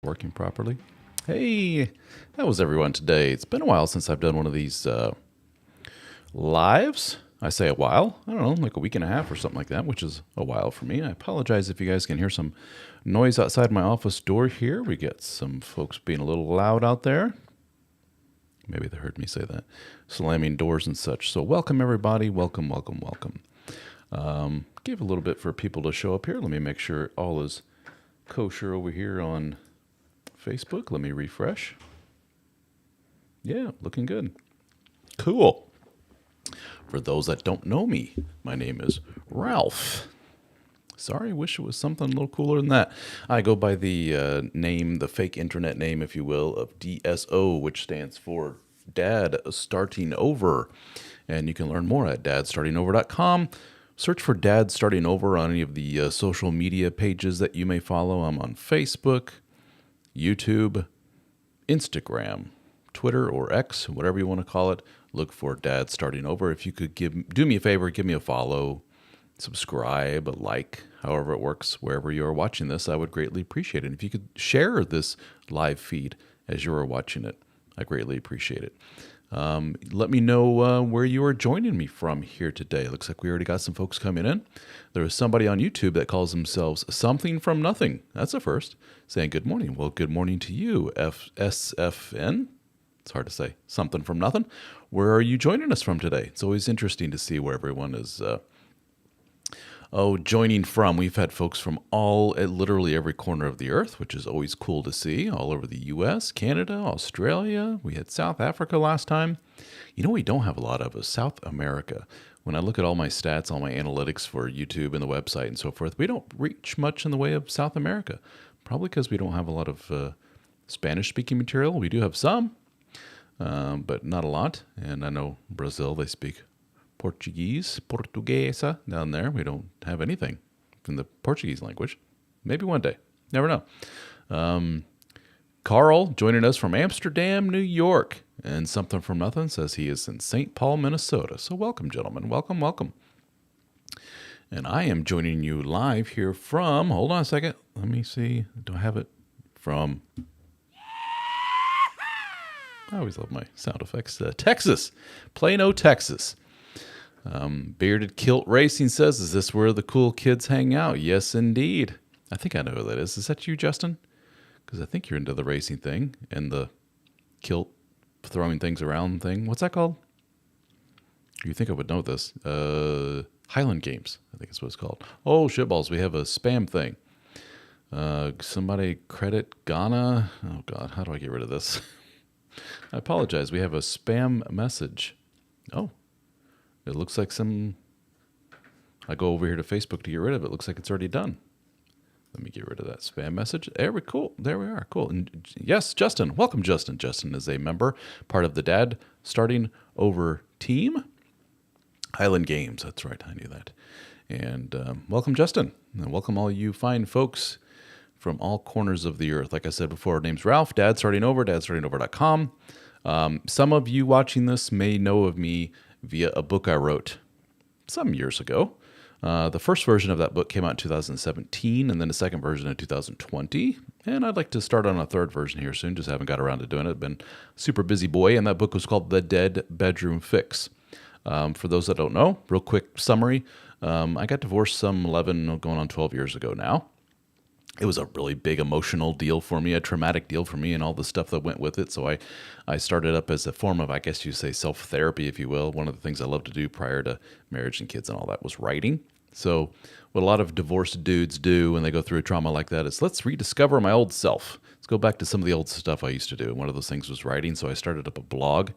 Working properly. Hey, how was everyone today? It's been a while since I've done one of these lives. I say a while, I don't know, like a week and a half or something like that, which is a while for me. I apologize if you guys can hear some noise outside my office door here. We get some folks being a little loud out there. Maybe they heard me say that. Slamming doors and such. So welcome everybody. Welcome, welcome, welcome. Give a little bit for people to show up here. Let me make sure all is kosher over here on Facebook. Let me refresh. Yeah, looking good. Cool. For those that don't know me, my name is Ralph. Sorry, I wish it was something a little cooler than that. I go by the name, the fake internet name, if you will, of DSO, which stands for Dad Starting Over. And you can learn more at dadstartingover.com. Search for Dad Starting Over on any of the social media pages that you may follow. I'm on Facebook, YouTube, Instagram, Twitter, or X, whatever you want to call it. Look for Dad Starting Over. If you could do me a favor, give me a follow, subscribe, a like, however it works, wherever you are watching this, I would greatly appreciate it. If you could share this live feed as you are watching it, I greatly appreciate it. Let me know where you are joining me from here today. Looks like we already got some folks coming in. There is somebody on YouTube that calls themselves Something from Nothing. That's a first. Saying good morning. Well, good morning to you, SFN. It's hard to say. Something from Nothing. Where are you joining us from today? It's always interesting to see where everyone is joining from. We've had folks from literally every corner of the earth, which is always cool to see, all over the U.S., Canada, Australia. We had South Africa last time. You know, we don't have a lot of is South America. When I look at all my stats, all my analytics for YouTube and the website and so forth, we don't reach much in the way of South America. Probably because we don't have a lot of Spanish-speaking material. We do have some, but not a lot. And I know Brazil, they speak Portuguesa down there. We don't have anything from the Portuguese language. Maybe one day. Never know. Carl joining us from Amsterdam, New York. And Something from Nothing says he is in St. Paul, Minnesota. So welcome, gentlemen. Welcome, welcome. And I am joining you live here from, hold on a second. Let me see. Do I have it from? I always love my sound effects. Texas, Plano, Texas. Bearded Kilt Racing says, is this where the cool kids hang out? Yes, indeed. I think I know who that is. Is that you, Justin? Because I think you're into the racing thing and the kilt throwing things around thing. What's that called? You think I would know this. Highland Games, I think is what it's called. Oh, shitballs, we have a spam thing. Somebody credit Ghana. Oh, God, how do I get rid of this? I apologize. We have a spam message. Oh. It looks like I go over here to Facebook to get rid of it. It looks like it's already done. Let me get rid of that spam message. There we are. Cool. And yes, Justin. Welcome, Justin. Justin is a member, part of the Dad Starting Over team. Highland Games. That's right. I knew that. And welcome, Justin. And welcome all you fine folks from all corners of the earth. Like I said before, our name's Ralph, Dad Starting Over, dadstartingover.com. Some of you watching this may know of me via a book I wrote some years ago. The first version of that book came out in 2017, and then the second version in 2020. And I'd like to start on a third version here soon. Just haven't got around to doing it. Been a super busy boy, and that book was called The Dead Bedroom Fix. For those that don't know, real quick summary. I got divorced some 11, going on 12 years ago now. It was a really big emotional deal for me, a traumatic deal for me, and all the stuff that went with it. So I started up as a form of, I guess you say, self-therapy, if you will. One of the things I loved to do prior to marriage and kids and all that was writing. So what a lot of divorced dudes do when they go through a trauma like that is, let's rediscover my old self. Let's go back to some of the old stuff I used to do. And one of those things was writing. So I started up a blog,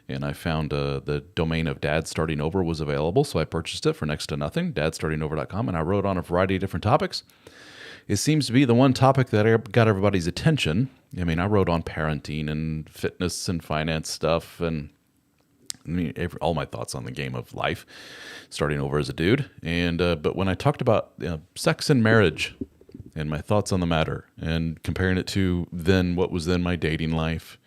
and I found the domain of Dad Starting Over was available. So I purchased it for next to nothing, dadstartingover.com, and I wrote on a variety of different topics. It seems to be the one topic that got everybody's attention. I mean, I wrote on parenting and fitness and finance stuff, and all my thoughts on the game of life, starting over as a dude. And but when I talked about sex and marriage and my thoughts on the matter, and comparing it to then what was then my dating life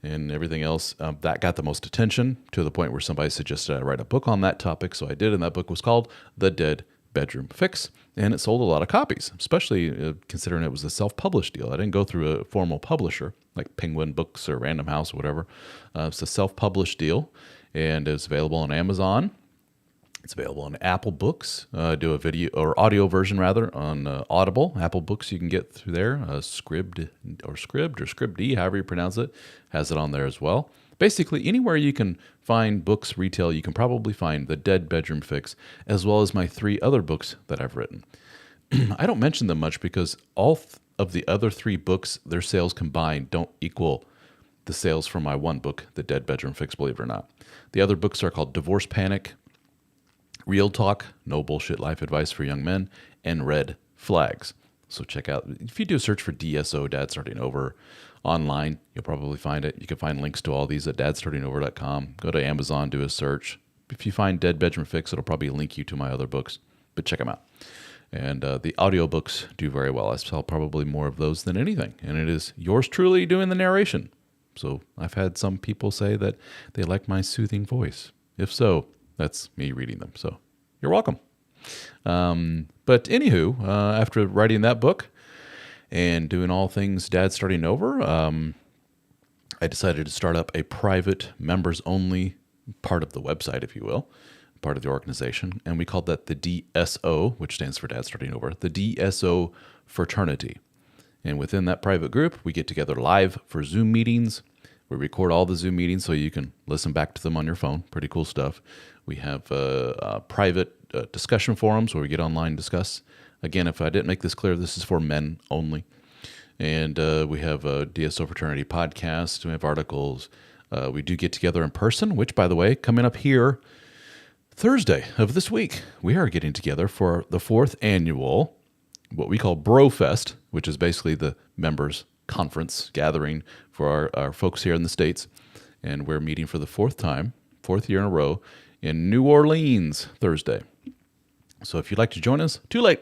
and everything else, that got the most attention, to the point where somebody suggested I write a book on that topic. So I did, and that book was called The Dead Bedroom Fix, and it sold a lot of copies, especially considering it was a self-published deal. I didn't go through a formal publisher like Penguin Books or Random House or whatever. It's a self-published deal, and it's available on Amazon. It's available on Apple Books. Do a video or audio version rather on Audible. Apple Books you can get through there. Scribd or Scribd, however you pronounce it, has it on there as well. Basically, anywhere you can find books retail, you can probably find The Dead Bedroom Fix, as well as my 3 other books that I've written. I don't mention them much because all of the other 3 books, their sales combined don't equal the sales for my one book, The Dead Bedroom Fix, believe it or not. The other books are called Divorce Panic, Real Talk, No Bullshit Life Advice for Young Men, and Red Flags. So check out, if you do a search for DSO, Dad Starting Over, online, you'll probably find it. You can find links to all these at dadstartingover.com. Go to Amazon, do a search. If you find Dead Bedroom Fix, it'll probably link you to my other books, but check them out. And the audiobooks do very well. I sell probably more of those than anything. And it is yours truly doing the narration. So I've had some people say that they like my soothing voice. If so, that's me reading them. So you're welcome. But anywho, after writing that book and doing all things Dad Starting Over, I decided to start up a private members-only part of the website, if you will, part of the organization. And we called that the DSO, which stands for Dad Starting Over, the DSO fraternity. And within that private group, we get together live for Zoom meetings. We record all the Zoom meetings so you can listen back to them on your phone. Pretty cool stuff. We have private discussion forums where we get online and discuss. Again, if I didn't make this clear, this is for men only. And we have a DSO Fraternity podcast. We have articles. We do get together in person, which, by the way, coming up here Thursday of this week, we are getting together for the 4th annual, what we call BroFest, which is basically the members' conference gathering for our folks here in the States. And we're meeting for the 4th year in a row, in New Orleans Thursday. So if you'd like to join us, too late.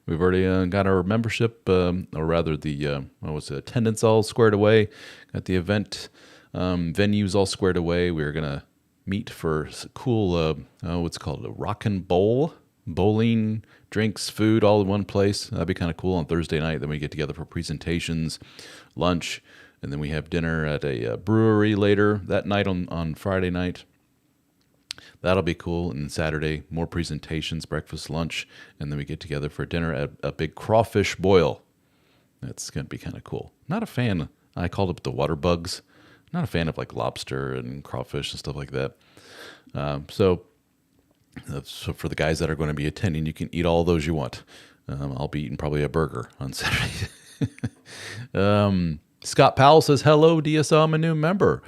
We've already got our membership, or rather the attendance all squared away. Got the event venues all squared away. We're going to meet for cool, what's called a rockin' bowl. Bowling, drinks, food, all in one place. That'd be kind of cool on Thursday night. Then we get together for presentations, lunch, and then we have dinner at a brewery later that night on Friday night. That'll be cool. And Saturday, more presentations, breakfast, lunch, and then we get together for dinner at a big crawfish boil. That's going to be kind of cool. Not a fan. I called it the water bugs. Not a fan of like lobster and crawfish and stuff like that. So for the guys that are going to be attending, you can eat all those you want. I'll be eating probably a burger on Saturday. Scott Powell says, hello, DSO, I'm a new member.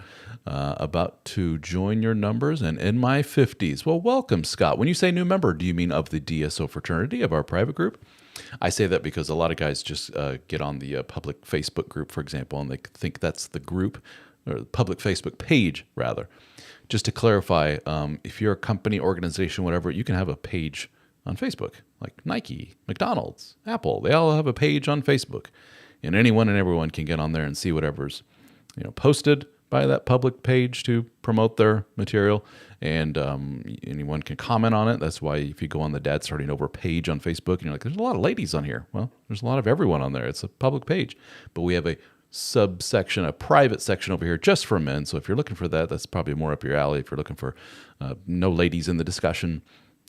About to join your numbers and in my 50s. Well, welcome, Scott. When you say new member, do you mean of the DSO fraternity, of our private group? I say that because a lot of guys just get on the public Facebook group, for example, and they think that's the group, or the public Facebook page, rather. Just to clarify, if you're a company, organization, whatever, you can have a page on Facebook, like Nike, McDonald's, Apple. They all have a page on Facebook. And anyone and everyone can get on there and see whatever's posted by that public page to promote their material. And anyone can comment on it. That's why if you go on the Dad Starting Over page on Facebook, and you're like, there's a lot of ladies on here. Well, there's a lot of everyone on there. It's a public page. But we have a subsection, a private section over here just for men. So if you're looking for that, that's probably more up your alley. If you're looking for no ladies in the discussion,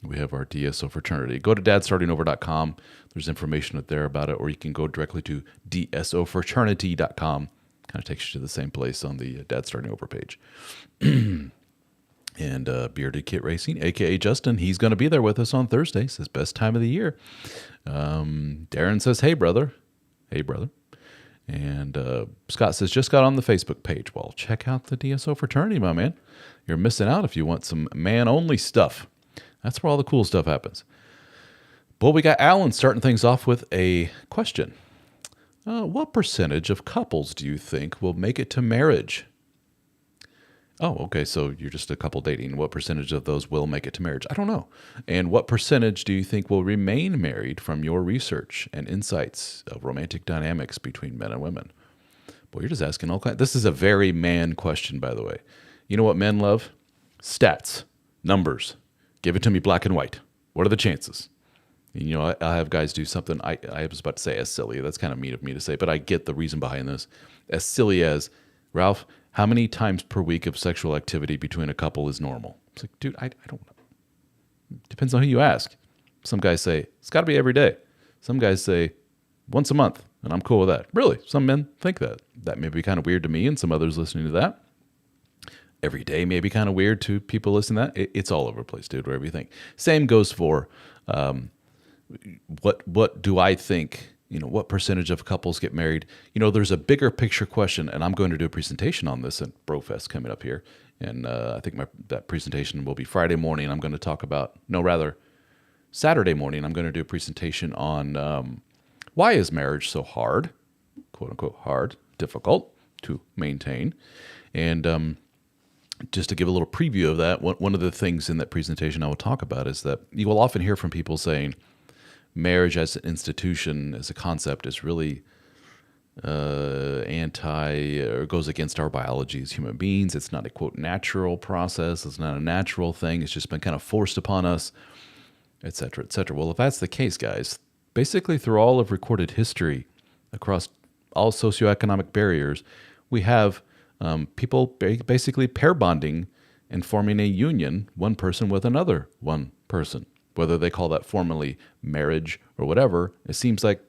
we have our DSO fraternity. Go to dadstartingover.com. There's information up there about it, or you can go directly to dsofraternity.com. Kind of takes you to the same place on the Dad Starting Over page. And Bearded Kit Racing, a.k.a. Justin, he's going to be there with us on Thursday. It's his best time of the year. Darren says, hey, brother. Hey, brother. And Scott says, just got on the Facebook page. Well, check out the DSO fraternity, my man. You're missing out if you want some man-only stuff. That's where all the cool stuff happens. Well, we got Alan starting things off with a question. What percentage of couples do you think will make it to marriage? Oh, okay, so you're just a couple dating. What percentage of those will make it to marriage? I don't know. And what percentage do you think will remain married from your research and insights of romantic dynamics between men and women? Boy, you're just asking all kinds. This is a very man question, by the way. You know what men love? Stats, numbers. Give it to me black and white. What are the chances? And, I have guys do something, I was about to say as silly. That's kind of mean of me to say, but I get the reason behind this. As silly as, Ralph, how many times per week of sexual activity between a couple is normal? It's like, dude, I don't know. Depends on who you ask. Some guys say, it's got to be every day. Some guys say, once a month, and I'm cool with that. Really, some men think that. That may be kind of weird to me and some others listening to that. Every day may be kind of weird to people listening to that. It's all over the place, dude, whatever you think. Same goes for what do I think, what percentage of couples get married? There's a bigger picture question, and I'm going to do a presentation on this at BroFest coming up here. And I think that presentation will be Friday morning. I'm going to talk about, Saturday morning, I'm going to do a presentation on why is marriage so hard, quote unquote hard, difficult to maintain. And just to give a little preview of that, one of the things in that presentation I will talk about is that you will often hear from people saying marriage as an institution, as a concept, is really anti or goes against our biology as human beings. It's not a quote natural process. It's not a natural thing. It's just been kind of forced upon us, et cetera, et cetera. Well, if that's the case, guys, basically through all of recorded history across all socioeconomic barriers, we have people basically pair bonding and forming a union, one person with another one person. Whether they call that formally marriage or whatever, it seems like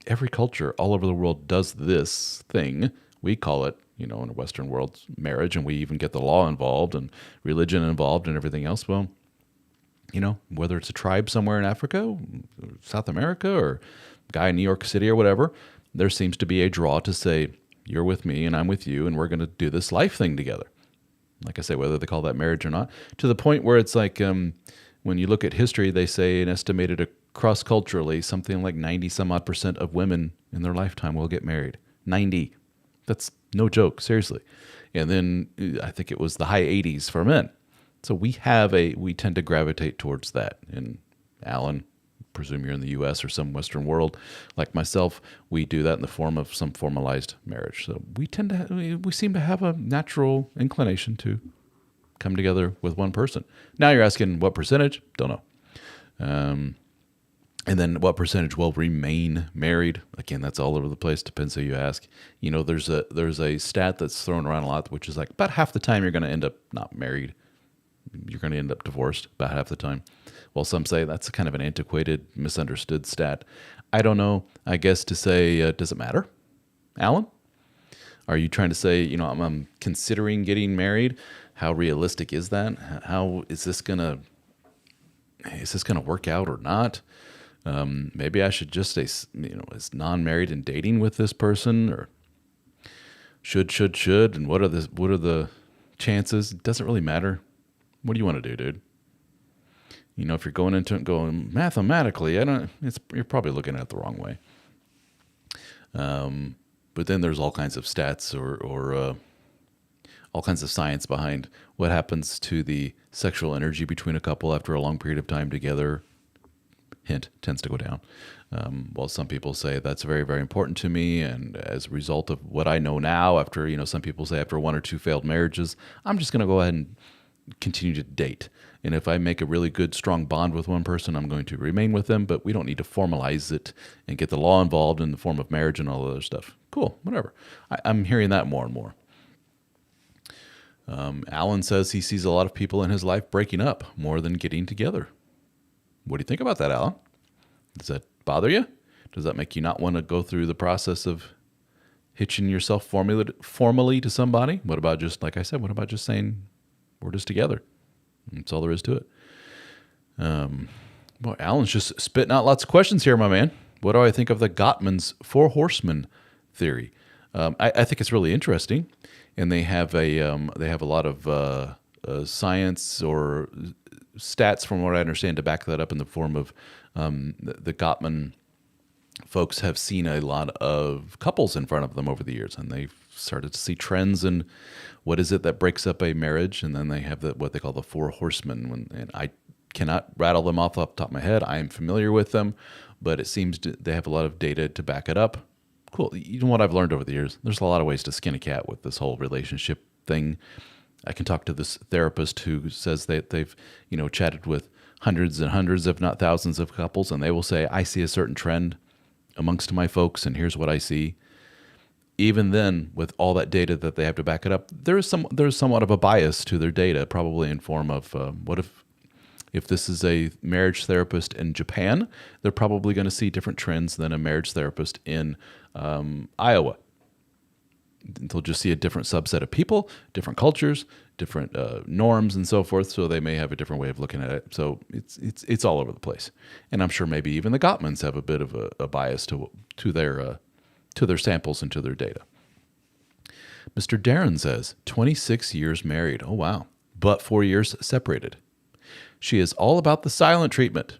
every culture all over the world does this thing. We call it, in the Western world, marriage, and we even get the law involved and religion involved and everything else. Well, whether it's a tribe somewhere in Africa, South America, or a guy in New York City or whatever, there seems to be a draw to say, you're with me and I'm with you, and we're going to do this life thing together. Like I say, whether they call that marriage or not, to the point where it's like when you look at history, they say an estimated cross-culturally, something like 90-some-odd% of women in their lifetime will get married. 90. That's no joke, seriously. And then I think it was the high 80s for men. So we tend to gravitate towards that. And Alan, presume you're in the U.S. or some Western world, like myself, we do that in the form of some formalized marriage. So we seem to have a natural inclination to come together with one person. Now you're asking what percentage? Don't know. And then what percentage will remain married? Again, that's all over the place. Depends who you ask. There's a stat that's thrown around a lot, which is like about half the time you're going to end up not married. You're going to end up divorced about half the time. Well, some say that's kind of an antiquated, misunderstood stat. I don't know. I guess to say, does it matter? Alan? Are you trying to say, I'm considering getting married? How realistic is that? How is this going to work out or not? Maybe I should just stay, as non-married and dating with this person, or should, and what are the chances? It doesn't really matter. What do you want to do, dude? If you're going into it going mathematically, you're probably looking at it the wrong way. But then there's all kinds of stats or all kinds of science behind what happens to the sexual energy between a couple after a long period of time together. Hint, tends to go down. Well, some people say that's very, very important to me. And as a result of what I know now, after, some people say after one or two failed marriages, I'm just going to go ahead and continue to date. And if I make a really good, strong bond with one person, I'm going to remain with them, but we don't need to formalize it and get the law involved in the form of marriage and all the other stuff. Cool, whatever. I'm hearing that more and more. Alan says he sees a lot of people in his life breaking up more than getting together. What do you think about that, Alan? Does that bother you? Does that make you not want to go through the process of hitching yourself formally to somebody? What about just, like I said, what about just saying we're just together? That's all there is to it. Boy, Alan's just spitting out lots of questions here, my man. What do I think of the Gottman's Four Horsemen theory? I think it's really interesting, and they have a lot of science or stats, from what I understand, to back that up in the form of the Gottman folks have seen a lot of couples in front of them over the years, and they've started to see trends in what is it that breaks up a marriage, and then they have what they call the Four Horsemen. And I cannot rattle them off the top of my head. I am familiar with them, but it seems they have a lot of data to back it up. Cool. You know what I've learned over the years? There's a lot of ways to skin a cat with this whole relationship thing. I can talk to this therapist who says that they've, chatted with hundreds and hundreds, if not thousands of couples, and they will say, I see a certain trend amongst my folks, and here's what I see. Even then, with all that data that they have to back it up, there's somewhat of a bias to their data, probably in form of what if this is a marriage therapist in Japan, they're probably going to see different trends than a marriage therapist in Iowa. They'll just see a different subset of people, different cultures, different norms, and so forth. So they may have a different way of looking at it. So it's all over the place, and I'm sure maybe even the Gottmans have a bit of a bias to their samples and to their data. Mr. Darren says 26 years married. Oh wow, but 4 years separated. She is all about the silent treatment.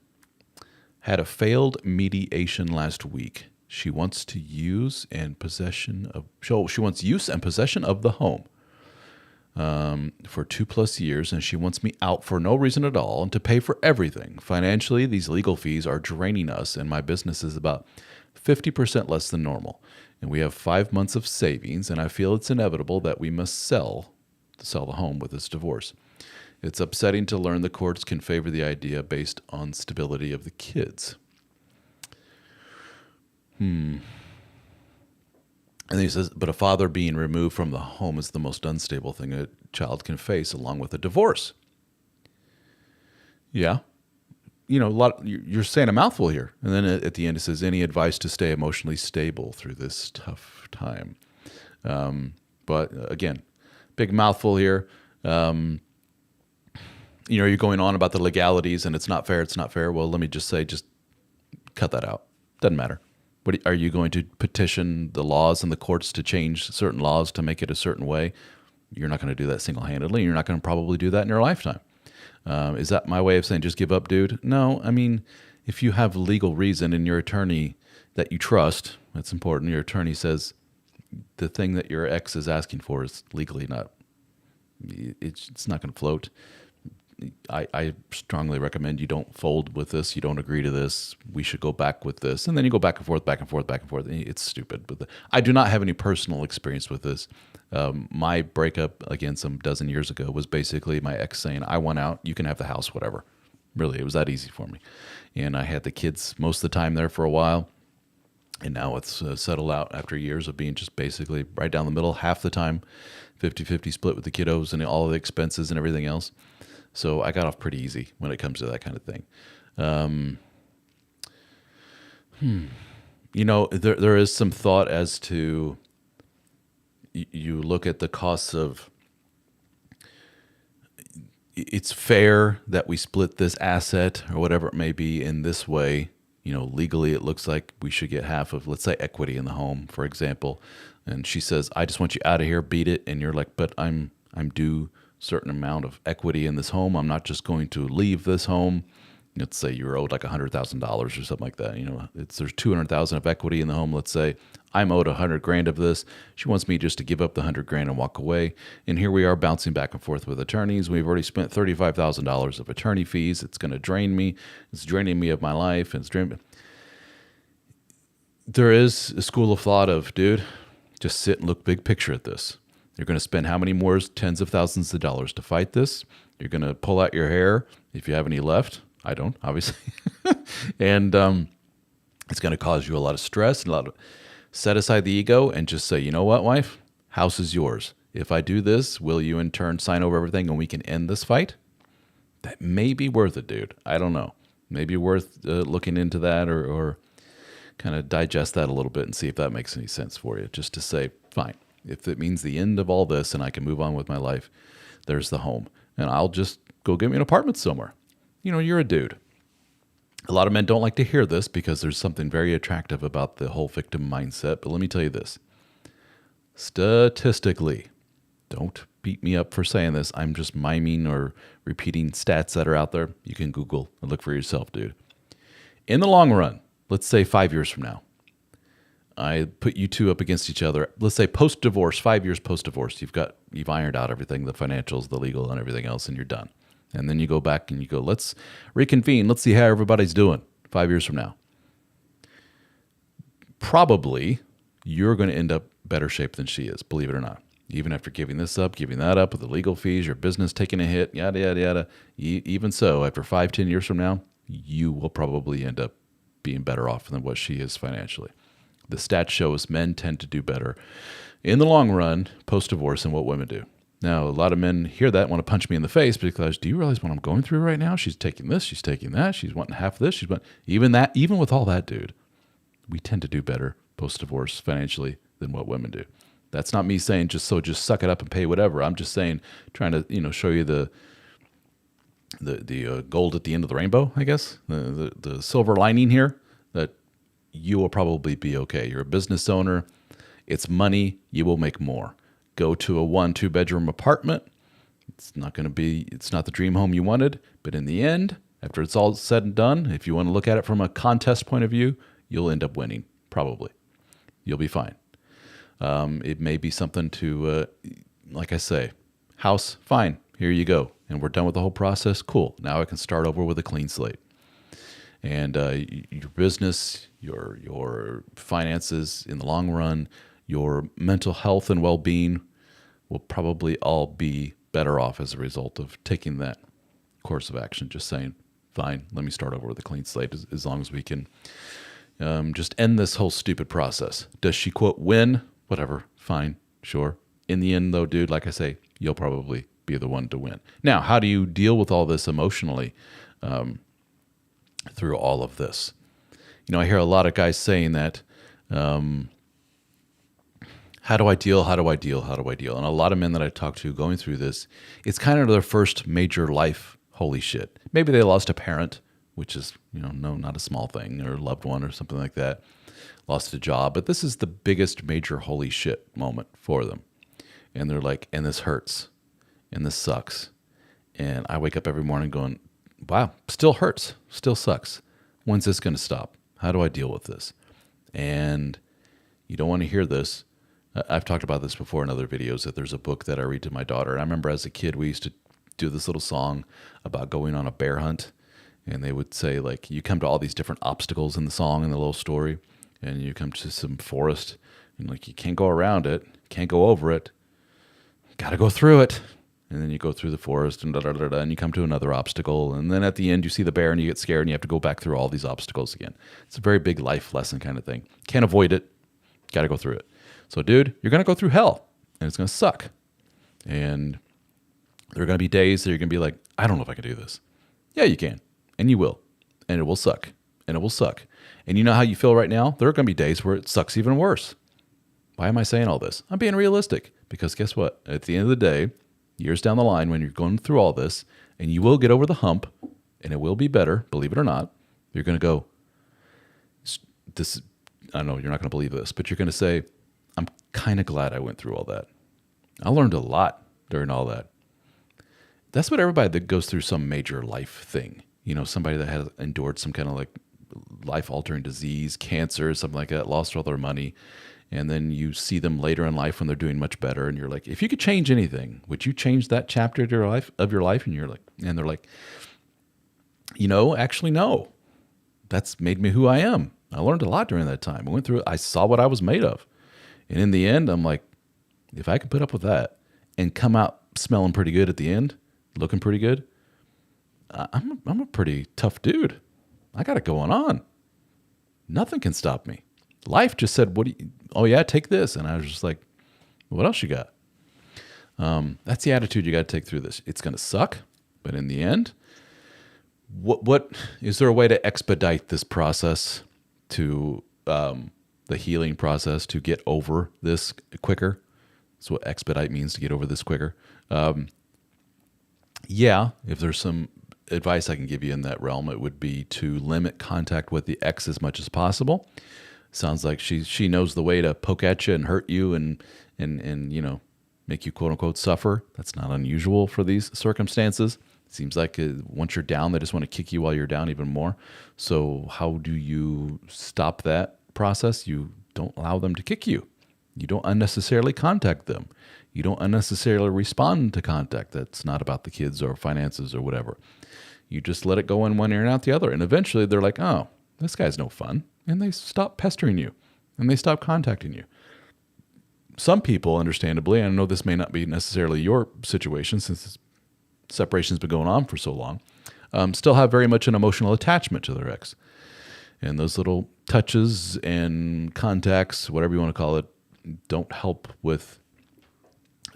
Had a failed mediation last week. She wants use and possession of the home for 2+ years, and she wants me out for no reason at all and to pay for everything. Financially, these legal fees are draining us, and my business is about 50% less than normal. And we have 5 months of savings, and I feel it's inevitable that we must sell the home with this divorce. It's upsetting to learn the courts can favor the idea based on stability of the kids. And then he says, but a father being removed from the home is the most unstable thing a child can face, along with a divorce. Yeah. You're saying a mouthful here. And then at the end it says, any advice to stay emotionally stable through this tough time? But again, big mouthful here. You're going on about the legalities and it's not fair. Well, let me just say, just cut that out. Doesn't matter. Are you going to petition the laws and the courts to change certain laws to make it a certain way? You're not going to do that single-handedly. You're not going to probably do that in your lifetime. Is that my way of saying just give up, dude? No, I mean, if you have legal reason and your attorney that you trust, that's important. Your attorney says the thing that your ex is asking for is legally not, it's not going to float. I strongly recommend you don't fold with this. You don't agree to this. We should go back with this. And then you go back and forth, back and forth, back and forth. It's stupid. But I do not have any personal experience with this. My breakup, again, some dozen years ago, was basically my ex saying, I want out. You can have the house, whatever. Really, it was that easy for me. And I had the kids most of the time there for a while. And now it's settled out after years of being just basically right down the middle, half the time, 50-50 split with the kiddos and all of the expenses and everything else. So I got off pretty easy when it comes to that kind of thing. There is some thought as to you look at the costs of, it's fair that we split this asset or whatever it may be in this way. Legally it looks like we should get half of, let's say, equity in the home, for example. And she says, I just want you out of here, beat it. And you're like, but I'm due certain amount of equity in this home. I'm not just going to leave this home. Let's say you're owed like $100,000 or something like that. There's $200,000 of equity in the home. Let's say I'm owed $100,000 of this. She wants me just to give up the $100,000 and walk away. And here we are bouncing back and forth with attorneys. We've already spent $35,000 of attorney fees. It's going to drain me. It's draining me of my life. And it's draining. There is a school of thought of, dude, just sit and look big picture at this. You're going to spend how many more tens of thousands of dollars to fight this? You're going to pull out your hair if you have any left. I don't, obviously. And it's going to cause you a lot of stress and set aside the ego and just say, you know what, wife? House is yours. If I do this, will you in turn sign over everything and we can end this fight? That may be worth it, dude. I don't know. Maybe worth looking into that or kind of digest that a little bit and see if that makes any sense for you. Just to say, fine. If it means the end of all this and I can move on with my life, there's the home. And I'll just go get me an apartment somewhere. You're a dude. A lot of men don't like to hear this because there's something very attractive about the whole victim mindset. But let me tell you this. Statistically, don't beat me up for saying this. I'm just miming or repeating stats that are out there. You can Google and look for yourself, dude. In the long run, let's say 5 years from now, I put you two up against each other. Let's say post-divorce, 5 years post-divorce, you've ironed out everything, the financials, the legal, and everything else, and you're done. And then you go back and you go, let's reconvene. Let's see how everybody's doing 5 years from now. Probably you're going to end up better shape than she is, believe it or not. Even after giving this up, giving that up with the legal fees, your business taking a hit, yada, yada, yada. Even so, after 5, 10 years from now, you will probably end up being better off than what she is financially. The stats show us men tend to do better in the long run post-divorce than what women do. Now, a lot of men hear that and want to punch me in the face because, do you realize what I'm going through right now? She's taking this, she's taking that, she's wanting half of this, even with all that, dude, we tend to do better post-divorce financially than what women do. That's not me saying just suck it up and pay whatever. I'm just saying, trying to show you the gold at the end of the rainbow, I guess, the silver lining here, that you will probably be okay. You're a business owner. It's money. You will make more. Go to a 1-2 bedroom apartment. It's not the dream home you wanted, but in the end, after it's all said and done, if you want to look at it from a contest point of view, you'll end up winning. Probably. You'll be fine. It may be something to, like I say, house, fine, here you go. And we're done with the whole process. Cool. Now I can start over with a clean slate. And your business, your finances in the long run, your mental health and well-being will probably all be better off as a result of taking that course of action. Just saying, fine, let me start over with a clean slate as long as we can just end this whole stupid process. Does she, quote, win? Whatever, fine, sure. In the end, though, dude, like I say, you'll probably be the one to win. Now, how do you deal with all this emotionally through all of this? I hear a lot of guys saying that, how do I deal? How do I deal? How do I deal? And a lot of men that I talk to going through this, it's kind of their first major life holy shit. Maybe they lost a parent, which is, not a small thing, or a loved one or something like that. Lost a job, but this is the biggest major holy shit moment for them. And they're like, and this hurts, and this sucks. And I wake up every morning going, wow, still hurts, still sucks. When's this going to stop? How do I deal with this? And you don't want to hear this. I've talked about this before in other videos, that there's a book that I read to my daughter. And I remember as a kid, we used to do this little song about going on a bear hunt. And they would say, like, you come to all these different obstacles in the song, in the little story. And you come to some forest, and like you can't go around it, can't go over it, got to go through it. And then you go through the forest and and you come to another obstacle. And then at the end, you see the bear and you get scared and you have to go back through all these obstacles again. It's a very big life lesson kind of thing. Can't avoid it, got to go through it. So, dude, you're going to go through hell, and it's going to suck. And there are going to be days that you're going to be like, I don't know if I can do this. Yeah, you can, and you will, and it will suck, and it will suck. And you know how you feel right now? There are going to be days where it sucks even worse. Why am I saying all this? I'm being realistic, because guess what? At the end of the day, years down the line, when you're going through all this, and you will get over the hump, and it will be better, believe it or not, you're going to go, I know you're not going to believe this, but you're going to say, I'm kind of glad I went through all that. I learned a lot during all that. That's what everybody that goes through some major life thing, somebody that has endured some kind of like life-altering disease, cancer, something like that, lost all their money, and then you see them later in life when they're doing much better, and you're like, if you could change anything, would you change that chapter of your life? And you're like, and they're like, actually no. That's made me who I am. I learned a lot during that time. I went through it. I saw what I was made of. And in the end, I'm like, if I could put up with that and come out smelling pretty good at the end, looking pretty good, I'm a pretty tough dude. I got it going on. Nothing can stop me. Life just said, oh yeah, take this. And I was just like, what else you got? That's the attitude you got to take through this. It's going to suck, but in the end, what is there a way to expedite this process to the healing process, to get over this quicker? That's what expedite means, to get over this quicker. Yeah, if there's some advice I can give you in that realm, it would be to limit contact with the ex as much as possible. Sounds like she knows the way to poke at you and hurt you and make you quote unquote suffer. That's not unusual for these circumstances. It seems like once you're down, they just want to kick you while you're down even more. So how do you stop that process? You don't allow them to kick you. You don't unnecessarily contact them. You don't unnecessarily respond to contact that's not about the kids or finances or whatever. You just let it go in one ear and out the other. And eventually they're like, oh, this guy's no fun. And they stop pestering you and they stop contacting you. some people, understandably, and I know this may not be necessarily your situation since this separation's been going on for so long, still have very much an emotional attachment to their ex. And those little touches and contacts, whatever you want to call it, don't help with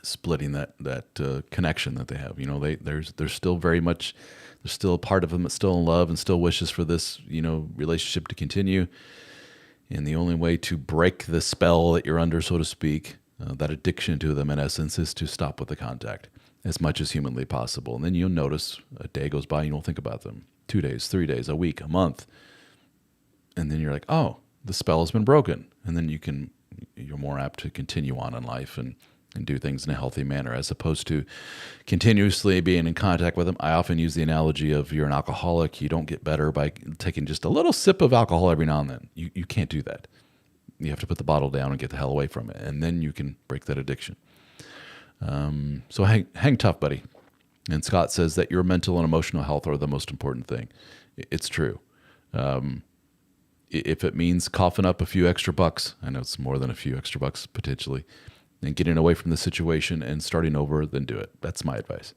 splitting that connection that they have. There's still very much, there's still a part of them that's still in love and still wishes for this, relationship to continue. And the only way to break the spell that you're under, so to speak, that addiction to them in essence, is to stop with the contact as much as humanly possible. And then you'll notice a day goes by and you don't think about them. 2 days, 3 days, a week, a month. And then you're like, oh, the spell has been broken. And then you're more apt to continue on in life and do things in a healthy manner, as opposed to continuously being in contact with them. I often use the analogy of you're an alcoholic. You don't get better by taking just a little sip of alcohol every now and then. You can't do that. You have to put the bottle down and get the hell away from it, and then you can break that addiction. So hang tough, buddy. And Scott says that your mental and emotional health are the most important thing. It's true. If it means coughing up a few extra bucks, I know it's more than a few extra bucks potentially, and getting away from the situation and starting over, then do it. That's my advice.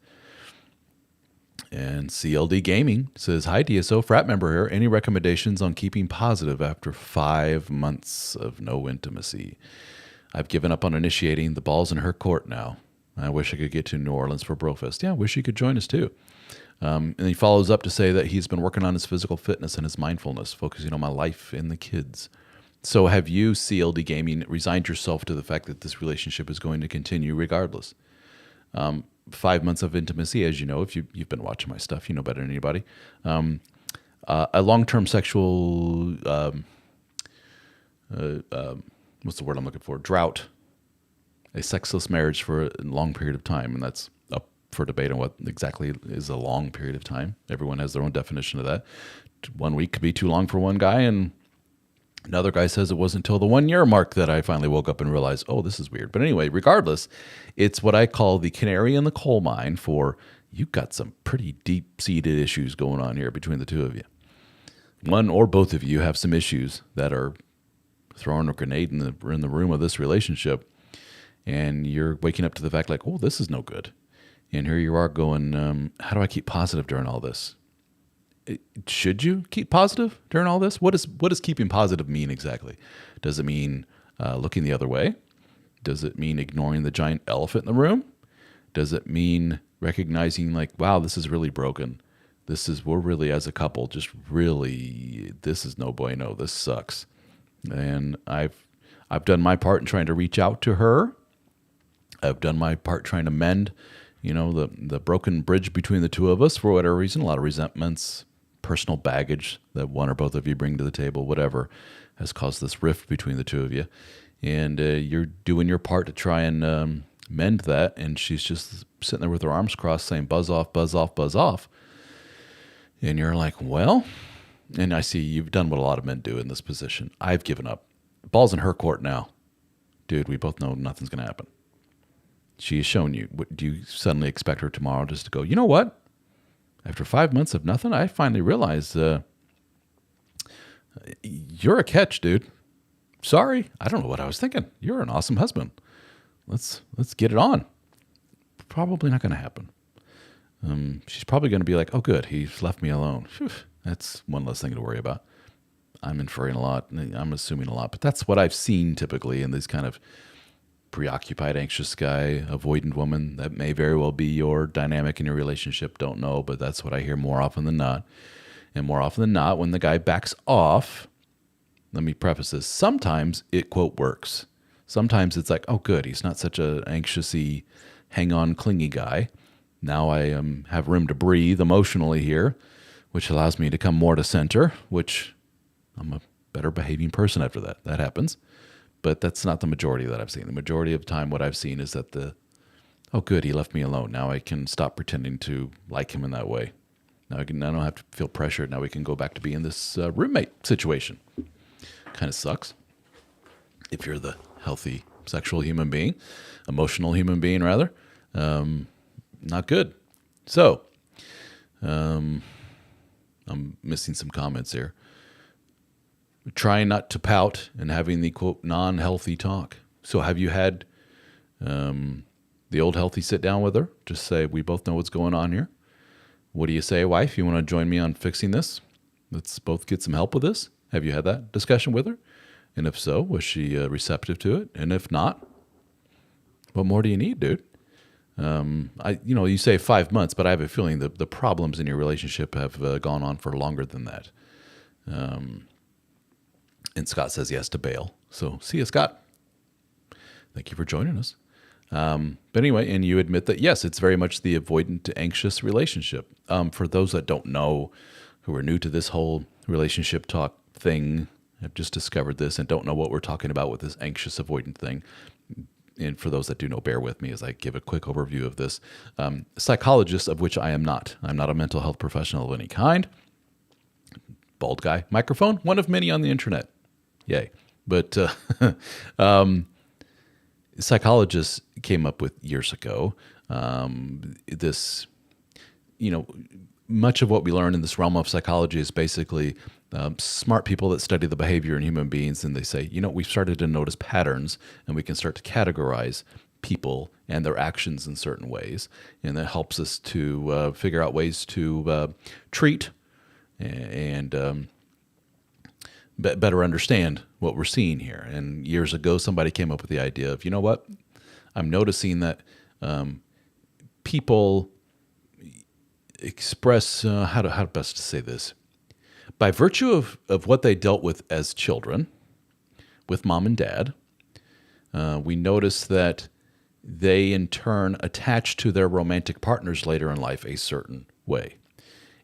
And CLD Gaming says, hi, DSO, frat member here. Any recommendations on keeping positive after 5 months of no intimacy? I've given up on initiating. The ball's in her court now. I wish I could get to New Orleans for Brofest. Yeah, I wish you could join us too. And he follows up to say that he's been working on his physical fitness and his mindfulness, focusing on my life and the kids. So have you, CLD Gaming, resigned yourself to the fact that this relationship is going to continue regardless? 5 months of intimacy, as you know, if you've been watching my stuff, you know better than anybody. A long-term sexual, what's the word I'm looking for? Drought. A sexless marriage for a long period of time, and that's up for debate on what exactly is a long period of time. Everyone has their own definition of that. 1 week could be too long for one guy, and another guy says it wasn't until the 1 year mark that I finally woke up and realized, oh, this is weird. But anyway, regardless, it's what I call the canary in the coal mine for you've got some pretty deep-seated issues going on here between the two of you. One or both of you have some issues that are throwing a grenade in the room of this relationship, and you're waking up to the fact like, oh, this is no good. And here you are going, how do I keep positive during all this? Should you keep positive during all this? What does keeping positive mean exactly? Does it mean looking the other way? Does it mean ignoring the giant elephant in the room? Does it mean recognizing like, wow, this is really broken. We're really, as a couple, just really, this is no bueno. This sucks. And I've done my part in trying to reach out to her. I've done my part trying to mend, the broken bridge between the two of us for whatever reason. A lot of resentments, personal baggage that one or both of you bring to the table, whatever, has caused this rift between the two of you. And you're doing your part to try and mend that. And she's just sitting there with her arms crossed saying, buzz off, buzz off, buzz off. And you're like, well, and I see you've done what a lot of men do in this position. I've given up. Ball's in her court now. Dude, we both know nothing's going to happen. She has shown you. Do you suddenly expect her tomorrow just to go, you know what? After 5 months of nothing, I finally realized you're a catch, dude. Sorry, I don't know what I was thinking. You're an awesome husband. Let's get it on. Probably not going to happen. She's probably going to be like, oh, good, he's left me alone. Whew, that's one less thing to worry about. I'm inferring a lot. I'm assuming a lot. But that's what I've seen typically in these kind of preoccupied, anxious guy, avoidant woman. That may very well be your dynamic in your relationship. Don't know, but that's what I hear more often than not. And more often than not, when the guy backs off, let me preface this, sometimes it, quote, works. Sometimes it's like, oh, good, he's not such a anxious-y, hang-on, clingy guy. Now I have room to breathe emotionally here, which allows me to come more to center, which I'm a better behaving person after that. That happens. But that's not the majority that I've seen. The majority of the time what I've seen is that oh, good, he left me alone. Now I can stop pretending to like him in that way. Now I don't have to feel pressured. Now we can go back to being this roommate situation. Kind of sucks if you're the healthy sexual human being, emotional human being rather. Not good. So, I'm missing some comments here. Trying not to pout and having the, quote, non-healthy talk. So have you had The old healthy sit down with her. Just say, we both know what's going on here. What do you say, wife? You want to join me on fixing this? Let's both get some help with this. Have you had that discussion with her? And if so, was she receptive to it? And if not, what more do you need, dude? You say 5 months, but I have a feeling that the problems in your relationship have gone on for longer than that. And Scott says yes to bail. So see you, Scott. Thank you for joining us. But anyway, and you admit that, yes, it's very much the avoidant to anxious relationship. For those that don't know, who are new to this whole relationship talk thing, have just discovered this and don't know what we're talking about with this anxious avoidant thing. And for those that do know, bear with me as I give a quick overview of this. Psychologist, of which I am not. I'm not a mental health professional of any kind. Bald guy, microphone, one of many on the internet. Yay. But psychologists came up with years ago this, much of what we learn in this realm of psychology is basically smart people that study the behavior in human beings, and they say, we've started to notice patterns, and we can start to categorize people and their actions in certain ways, and that helps us to figure out ways to treat and better understand what we're seeing here. And years ago, somebody came up with the idea of, what? I'm noticing that people express, how best to say this? By virtue of what they dealt with as children, with mom and dad, we notice that they in turn attach to their romantic partners later in life a certain way.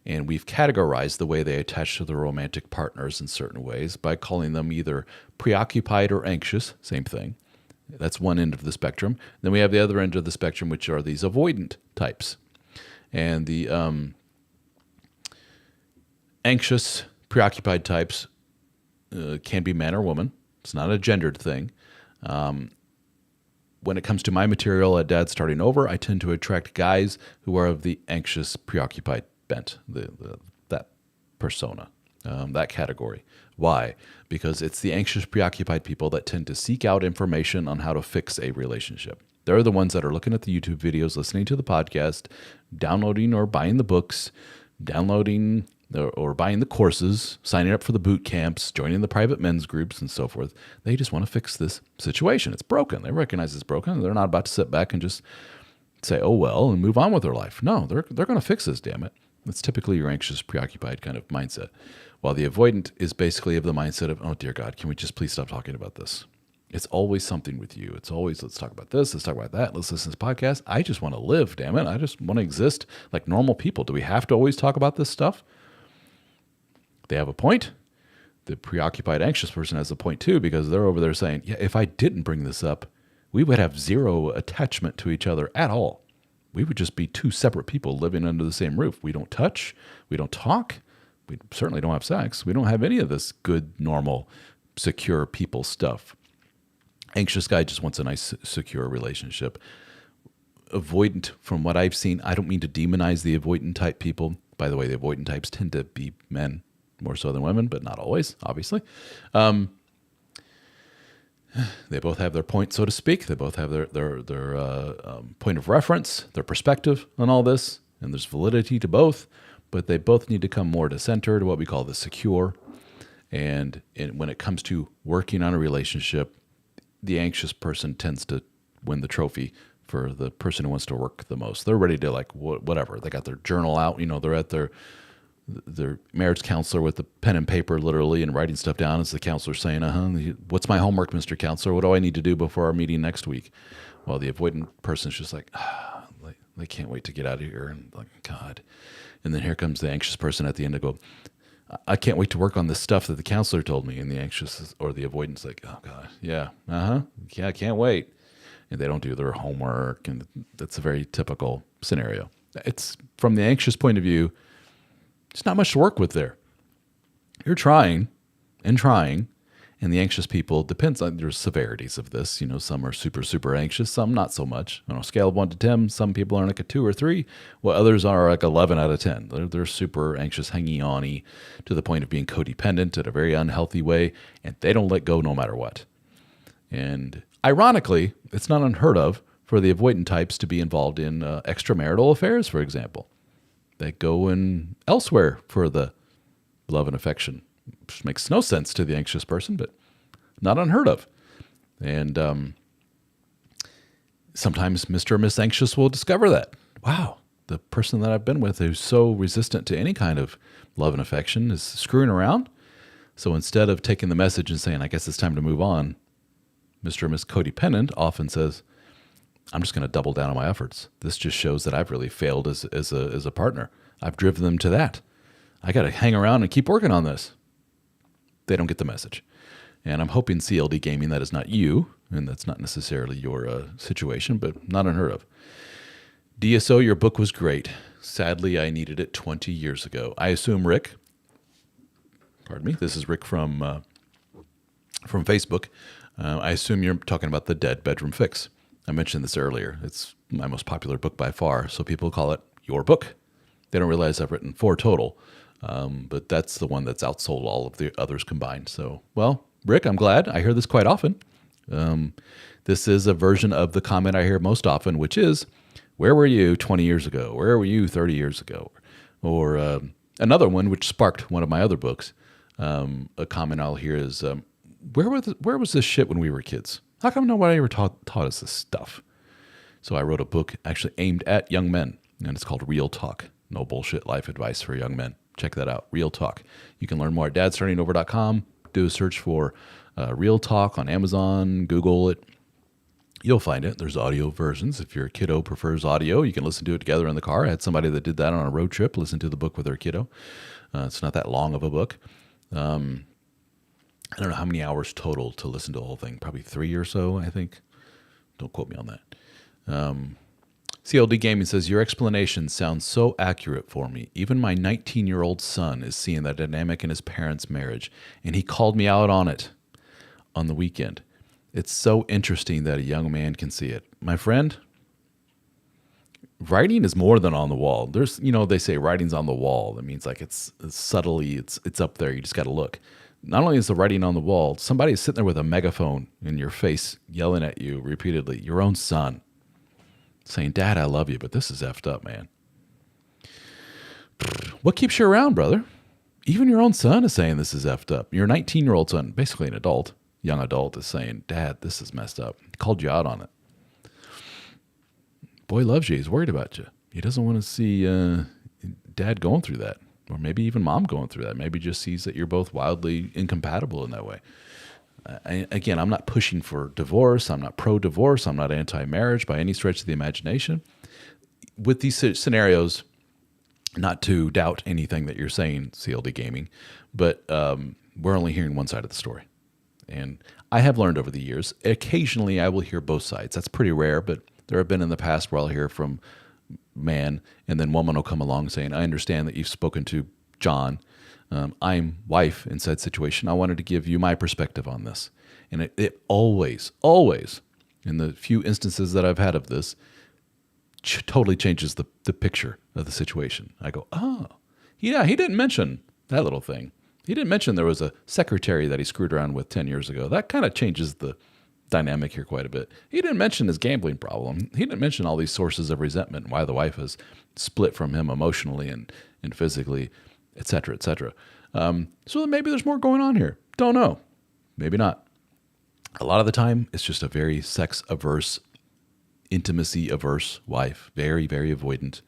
And we've categorized the way they attach to their romantic partners in certain ways by calling them either preoccupied or anxious, same thing. That's one end of the spectrum. Then we have the other end of the spectrum, which are these avoidant types. And the anxious, preoccupied types can be man or woman. It's not a gendered thing. When it comes to my material at Dad Starting Over, I tend to attract guys who are of the anxious, preoccupied bent, that persona, that category. Why? Because it's the anxious, preoccupied people that tend to seek out information on how to fix a relationship. They're the ones that are looking at the YouTube videos, listening to the podcast, downloading or buying the books, downloading or buying the courses, signing up for the boot camps, joining the private men's groups, and so forth. They just want to fix this situation. It's broken. They recognize it's broken. They're not about to sit back and just say, oh, well, and move on with their life. No, they're going to fix this, damn it. That's typically your anxious, preoccupied kind of mindset. While the avoidant is basically of the mindset of, oh, dear God, can we just please stop talking about this? It's always something with you. It's always, let's talk about this, let's talk about that, let's listen to this podcast. I just want to live, damn it. I just want to exist like normal people. Do we have to always talk about this stuff? They have a point. The preoccupied, anxious person has a point too, because they're over there saying, yeah, if I didn't bring this up, we would have zero attachment to each other at all. We would just be two separate people living under the same roof. We don't touch. We don't talk. We certainly don't have sex. We don't have any of this good, normal, secure people stuff. Anxious guy just wants a nice, secure relationship. Avoidant, from what I've seen, I don't mean to demonize the avoidant type people. By the way, the avoidant types tend to be men more so than women, but not always, obviously. They both have their point, so to speak. They both have their point of reference, their perspective on all this, and there's validity to both, but they both need to come more to center, to what we call the secure. And when it comes to working on a relationship, the anxious person tends to win the trophy for the person who wants to work the most. They're ready to whatever. They got their journal out, they're at their marriage counselor with the pen and paper literally and writing stuff down as the counselor saying, what's my homework, Mr. Counselor? What do I need to do before our meeting next week? While the avoidant person's just like, they can't wait to get out of here. And like, God. And then here comes the anxious person at the end to go, I can't wait to work on this stuff that the counselor told me. And the anxious or the avoidant's like, oh God, yeah, yeah, I can't wait. And they don't do their homework. And that's a very typical scenario. It's from the anxious point of view, there's not much to work with there. You're trying, and the anxious people, depends on, there's severities of this. Some are super, super anxious, some not so much. On a scale of 1 to 10, some people are like a 2 or 3, while others are like 11 out of 10. They're super anxious, hanging-on-y, to the point of being codependent in a very unhealthy way, and they don't let go no matter what. And ironically, it's not unheard of for the avoidant types to be involved in extramarital affairs, for example. They go in elsewhere for the love and affection, which makes no sense to the anxious person, but not unheard of. And sometimes Mr. or Miss Anxious will discover that. Wow, the person that I've been with who's so resistant to any kind of love and affection is screwing around. So instead of taking the message and saying, I guess it's time to move on, Mr. or Miss Codependent often says, I'm just going to double down on my efforts. This just shows that I've really failed as a partner. I've driven them to that. I got to hang around and keep working on this. They don't get the message. And I'm hoping CLD Gaming, that is not you, and that's not necessarily your situation, but not unheard of. DSO, your book was great. Sadly, I needed it 20 years ago. I assume Rick, pardon me, this is Rick from Facebook. I assume you're talking about The Dead Bedroom Fix. I mentioned this earlier. It's my most popular book by far, so people call it your book. They don't realize I've written 4 total, but that's the one that's outsold all of the others combined. So, well, Rick, I'm glad. I hear this quite often. This is a version of the comment I hear most often, which is, where were you 20 years ago? Where were you 30 years ago? Or another one, which sparked one of my other books, a comment I'll hear is, where was this shit when we were kids? How come nobody ever taught us this stuff? So I wrote a book actually aimed at young men, and it's called Real Talk. No bullshit life advice for young men. Check that out, Real Talk. You can learn more at dadstartingover.com. Do a search for Real Talk on Amazon, Google it. You'll find it. There's audio versions. If your kiddo prefers audio, you can listen to it together in the car. I had somebody that did that on a road trip, listen to the book with their kiddo. It's not that long of a book. I don't know how many hours total to listen to the whole thing. Probably 3 or so, I think. Don't quote me on that. CLD Gaming says, your explanation sounds so accurate for me. Even my 19-year-old son is seeing that dynamic in his parents' marriage, and he called me out on it on the weekend. It's so interesting that a young man can see it. My friend, writing is more than on the wall. There's, they say writing's on the wall. That means like it's subtly, it's up there. You just got to look. Not only is the writing on the wall, somebody's sitting there with a megaphone in your face, yelling at you repeatedly, your own son, saying, Dad, I love you, but this is effed up, man. What keeps you around, brother? Even your own son is saying this is effed up. Your 19-year-old son, basically an adult, young adult, is saying, Dad, this is messed up. He called you out on it. Boy loves you. He's worried about you. He doesn't want to see Dad going through that. Or maybe even Mom going through that. Maybe just sees that you're both wildly incompatible in that way. Again, I'm not pushing for divorce. I'm not pro-divorce. I'm not anti-marriage by any stretch of the imagination. With these scenarios, not to doubt anything that you're saying, CLD Gaming, but we're only hearing one side of the story. And I have learned over the years, occasionally I will hear both sides. That's pretty rare, but there have been in the past where I'll hear from man, and then woman will come along saying, I understand that you've spoken to John. I'm wife in said situation. I wanted to give you my perspective on this. And it always, in the few instances that I've had of this, totally changes the picture of the situation. I go, oh, yeah, he didn't mention that little thing. He didn't mention there was a secretary that he screwed around with 10 years ago. That kind of changes the dynamic here quite a bit. He didn't mention his gambling problem. He didn't mention all these sources of resentment and why the wife has split from him emotionally and physically, et cetera, et cetera. So maybe there's more going on here. Don't know. Maybe not. A lot of the time, it's just a very sex-averse, intimacy-averse wife, very, very avoidant,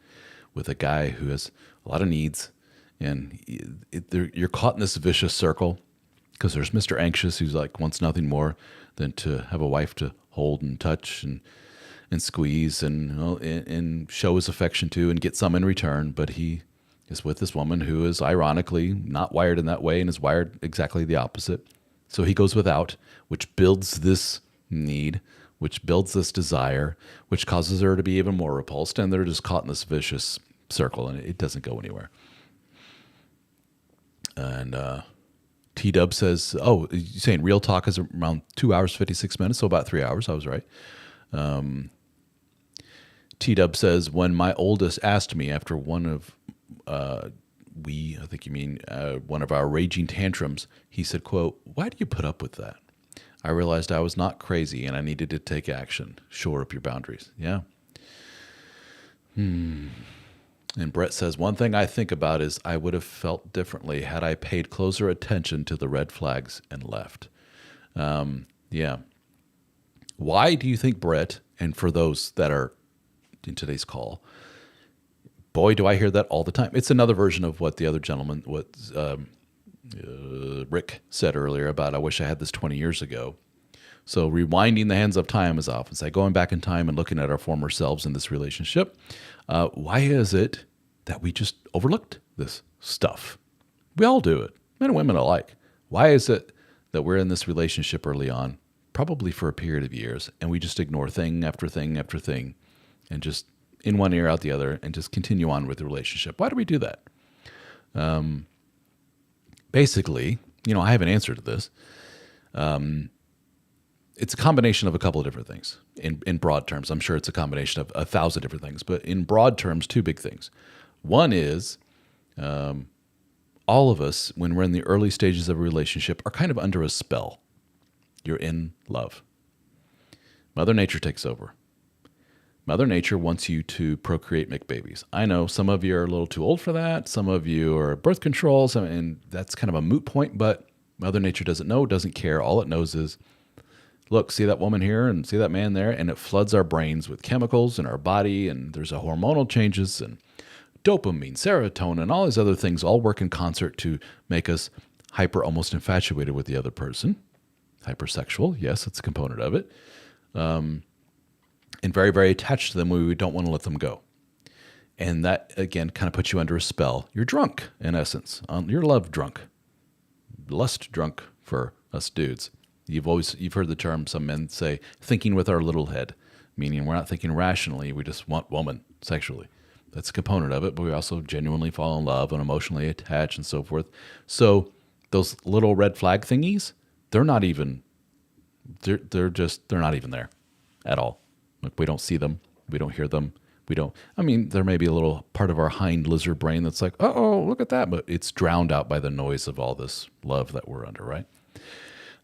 with a guy who has a lot of needs. And you're caught in this vicious circle because there's Mr. Anxious who's like wants nothing more than to have a wife to hold and touch and squeeze and show his affection to and get some in return. But he is with this woman who is ironically not wired in that way and is wired exactly the opposite. So he goes without, which builds this need, which builds this desire, which causes her to be even more repulsed. And they're just caught in this vicious circle and it doesn't go anywhere. And T-Dub says, oh, you're saying Real Talk is around 2 hours, 56 minutes, so about 3 hours. I was right. T-Dub says, when my oldest asked me after one of one of our raging tantrums, he said, quote, why do you put up with that? I realized I was not crazy and I needed to take action. Shore up your boundaries. Yeah. And Brett says, one thing I think about is I would have felt differently had I paid closer attention to the red flags and left. Yeah. Why do you think, Brett, and for those that are in today's call, boy, do I hear that all the time. It's another version of what the other gentleman, Rick said earlier about, I wish I had this 20 years ago. So rewinding the hands of time is often say, going back in time and looking at our former selves in this relationship. Why is it that we just overlooked this stuff? We all do it, men and women alike. Why is it that we're in this relationship early on, probably for a period of years, and we just ignore thing after thing after thing, and just in one ear out the other, and just continue on with the relationship? Why do we do that? Basically, I have an answer to this. It's a combination of a couple of different things. In broad terms, I'm sure it's a combination of 1,000 different things, but in broad terms, two big things. One is all of us, when we're in the early stages of a relationship, are kind of under a spell. You're in love. Mother Nature takes over. Mother Nature wants you to procreate, make babies. I know some of you are a little too old for that. Some of you are birth control, and that's kind of a moot point, but Mother Nature doesn't know, doesn't care. All it knows is, look, see that woman here and see that man there, and it floods our brains with chemicals in our body, and there's a hormonal changes and dopamine, serotonin, all these other things all work in concert to make us hyper, almost infatuated with the other person. Hypersexual, yes, it's a component of it. And very, very attached to them when we don't want to let them go. And that, again, kind of puts you under a spell. You're drunk, in essence. You're love drunk. Lust drunk for us dudes. You've heard the term, some men say, thinking with our little head, meaning we're not thinking rationally, we just want woman sexually. That's a component of it, but we also genuinely fall in love and emotionally attach and so forth. So those little red flag thingies, they're not even there at all. Like, we don't see them, we don't hear them, there may be a little part of our hind lizard brain that's like, oh, look at that, but it's drowned out by the noise of all this love that we're under, right?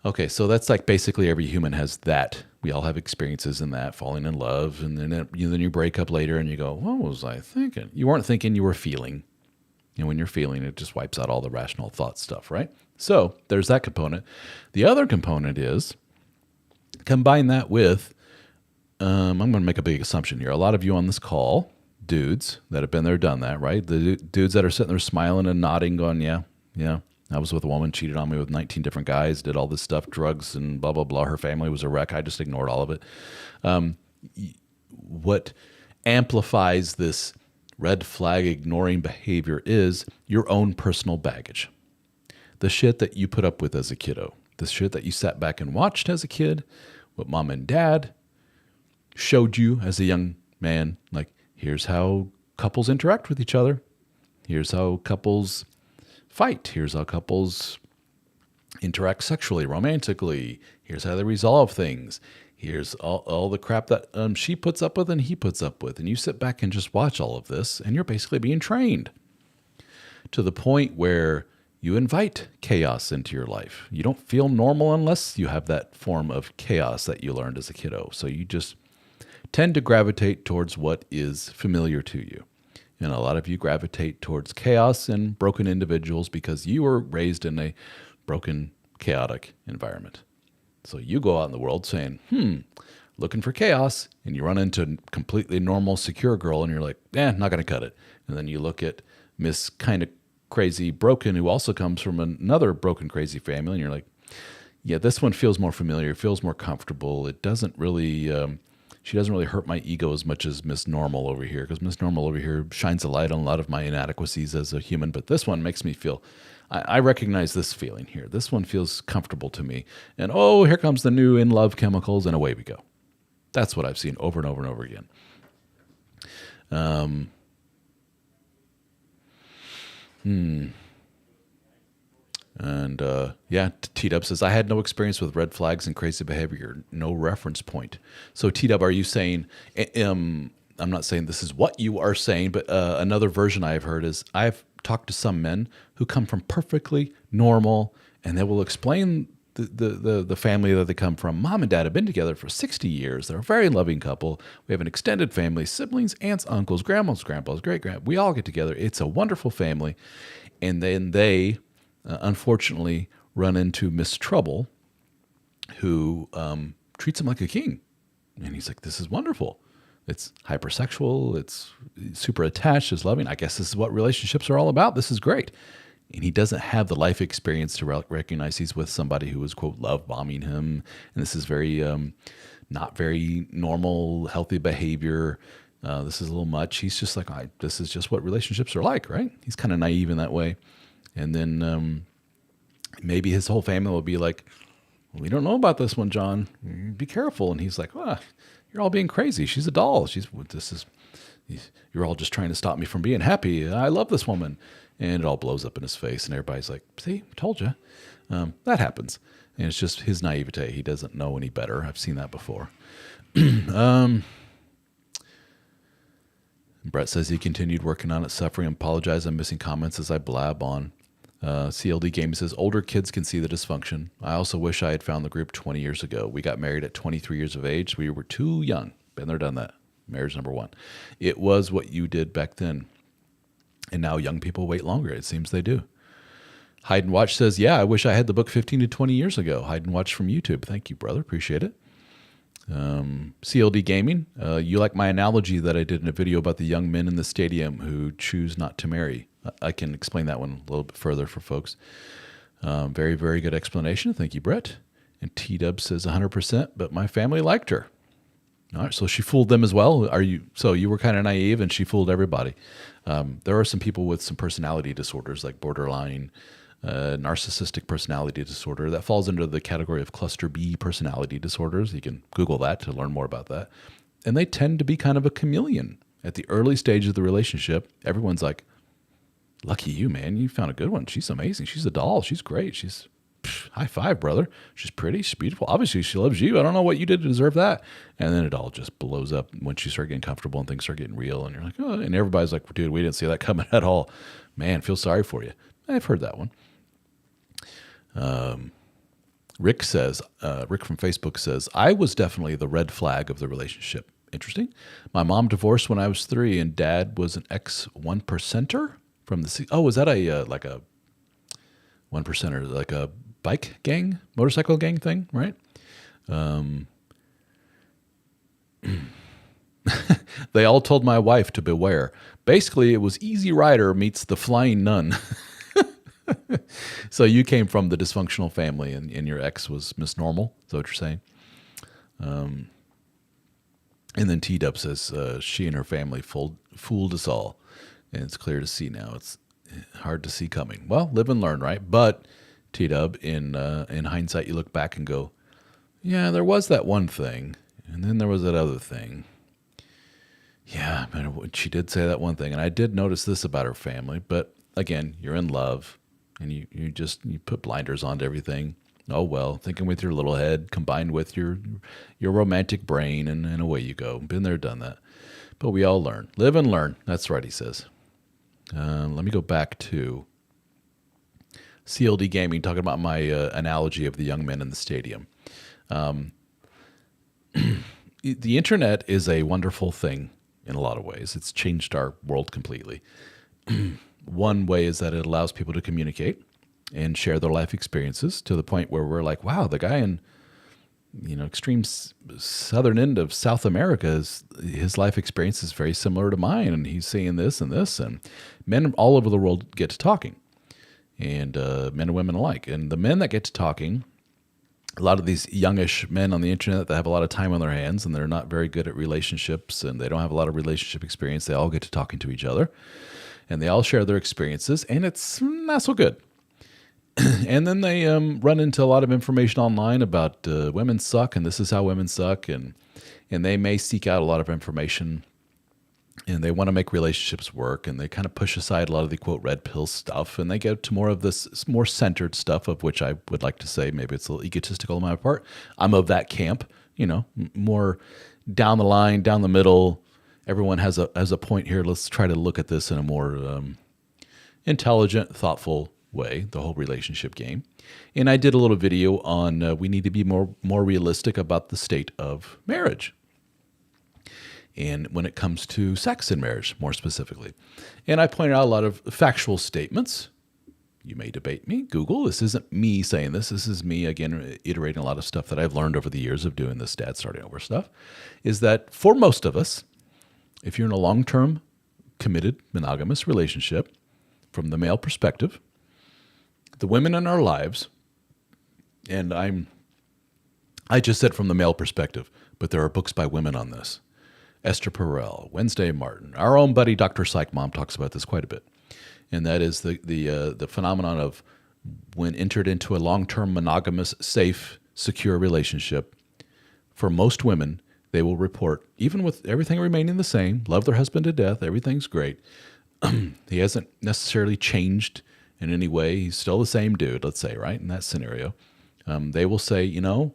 Okay, so that's like basically every human has that. We all have experiences in that, falling in love, and then you break up later and you go, what was I thinking? You weren't thinking, you were feeling. And when you're feeling, it just wipes out all the rational thought stuff, right? So there's that component. The other component is, combine that with, I'm going to make a big assumption here. A lot of you on this call, dudes that have been there, done that, right? The dudes that are sitting there smiling and nodding, going, yeah, I was with a woman, cheated on me with 19 different guys, did all this stuff, drugs and blah, blah, blah. Her family was a wreck. I just ignored all of it. What amplifies this red flag ignoring behavior is your own personal baggage. The shit that you put up with as a kiddo, the shit that you sat back and watched as a kid, what mom and dad showed you as a young man, like, here's how couples interact with each other. Here's how couples fight. Here's how couples interact sexually, romantically. Here's how they resolve things. Here's all the crap that she puts up with and he puts up with. And you sit back and just watch all of this, and you're basically being trained to the point where you invite chaos into your life. You don't feel normal unless you have that form of chaos that you learned as a kiddo. So you just tend to gravitate towards what is familiar to you. And a lot of you gravitate towards chaos and broken individuals because you were raised in a broken, chaotic environment. So you go out in the world saying, looking for chaos, and you run into a completely normal, secure girl, and you're like, not going to cut it. And then you look at Miss kind of crazy broken, who also comes from another broken, crazy family, and you're like, yeah, this one feels more familiar, feels more comfortable. It doesn't really... she doesn't really hurt my ego as much as Miss Normal over here, because Miss Normal over here shines a light on a lot of my inadequacies as a human. But this one makes me feel, I recognize this feeling here. This one feels comfortable to me. And here comes the new in love chemicals, and away we go. That's what I've seen over and over and over again. And T-Dub says, I had no experience with red flags and crazy behavior, no reference point. So T-Dub, are you saying, I'm not saying this is what you are saying, but another version I've heard is, I've talked to some men who come from perfectly normal, and they will explain the family that they come from. Mom and dad have been together for 60 years. They're a very loving couple. We have an extended family, siblings, aunts, uncles, grandmas, grandpas, great-grand. We all get together. It's a wonderful family. And then they, unfortunately, run into Miss Trouble, who treats him like a king. And he's like, this is wonderful. It's hypersexual. It's super attached. It's loving. I guess this is what relationships are all about. This is great. And he doesn't have the life experience to recognize he's with somebody who is, quote, love bombing him. And this is very, not very normal, healthy behavior. This is a little much. He's just like, this is just what relationships are like, right? He's kind of naive in that way. And then maybe his whole family will be like, we don't know about this one, John. Be careful. And he's like, you're all being crazy. She's a doll. You're all just trying to stop me from being happy. I love this woman. And it all blows up in his face. And everybody's like, see, told you. That happens. And it's just his naivete. He doesn't know any better. I've seen that before. Brett says he continued working on it, suffering, apologize. I'm missing comments as I blab on. CLD Game says, older kids can see the dysfunction. I also wish I had found the group 20 years ago. We got married at 23 years of age. We were too young. Been there, done that. Marriage number one. It was what you did back then. And now young people wait longer. It seems they do. Hide and Watch says, yeah, I wish I had the book 15 to 20 years ago. Hide and Watch from YouTube. Thank you, brother. Appreciate it. CLD Gaming, you like my analogy that I did in a video about the young men in the stadium who choose not to marry. I can explain that one a little bit further for folks. Very, very good explanation. Thank you, Brett. And T-Dub says 100%, but my family liked her. All right, so she fooled them as well. So you were kind of naive and she fooled everybody. There are some people with some personality disorders like borderline, narcissistic personality disorder that falls under the category of cluster B personality disorders. You can Google that to learn more about that. And they tend to be kind of a chameleon. At the early stage of the relationship, everyone's like, lucky you, man. You found a good one. She's amazing. She's a doll. She's great. High five, brother. She's pretty. She's beautiful. Obviously, she loves you. I don't know what you did to deserve that. And then it all just blows up once you start getting comfortable and things start getting real. And you're like, oh, and everybody's like, dude, we didn't see that coming at all. Man, feel sorry for you. I've heard that one. Rick from Facebook says, I was definitely the red flag of the relationship. Interesting. My mom divorced when I was 3 and dad was an ex-1%er from the, is that like a 1%er, like a bike gang, motorcycle gang thing, right? They all told my wife to beware. Basically, it was Easy Rider meets the Flying Nun. So you came from the dysfunctional family and your ex was Miss Normal. Is that what you're saying? And then T-Dub says she and her family fooled us all. And it's clear to see now. It's hard to see coming. Well, live and learn, right? But T-Dub, in hindsight, you look back and go, yeah, there was that one thing. And then there was that other thing. Yeah, man, she did say that one thing. And I did notice this about her family. But again, you're in love. And you put blinders on to everything. Oh, well, thinking with your little head combined with your romantic brain, and away you go. Been there, done that. But we all learn. Live and learn. That's right, he says. Let me go back to CLD Gaming, talking about my analogy of the young men in the stadium. The internet is a wonderful thing in a lot of ways. It's changed our world completely. One way is that it allows people to communicate and share their life experiences to the point where we're like, wow, the guy in extreme southern end of South America, his life experience is very similar to mine, and he's seeing this and this, and men all over the world get to talking, and men and women alike. And the men that get to talking, a lot of these youngish men on the internet that have a lot of time on their hands and they're not very good at relationships and they don't have a lot of relationship experience, they all get to talking to each other. And they all share their experiences, and it's not so good. And then they run into a lot of information online about women suck, and this is how women suck, and they may seek out a lot of information, and they want to make relationships work, and they kind of push aside a lot of the, quote, red pill stuff, and they get to more of this more centered stuff, of which I would like to say maybe it's a little egotistical on my part. I'm of that camp, more down the line, down the middle. Everyone has a point here. Let's try to look at this in a more intelligent, thoughtful, way, the whole relationship game. And I did a little video on we need to be more realistic about the state of marriage. And when it comes to sex in marriage, more specifically. And I pointed out a lot of factual statements. You may debate me. Google, this isn't me saying this. This is me, again, iterating a lot of stuff that I've learned over the years of doing this dad starting over stuff, is that for most of us, if you're in a long-term, committed, monogamous relationship, from the male perspective, the women in our lives, and I just said from the male perspective, but there are books by women on this. Esther Perel, Wednesday Martin, our own buddy Dr. Psych Mom talks about this quite a bit, and that is the phenomenon of when entered into a long-term monogamous, safe, secure relationship. For most women, they will report, even with everything remaining the same, love their husband to death, everything's great. He hasn't necessarily changed in any way. He's still the same dude, let's say, right? In that scenario, they will say, you know,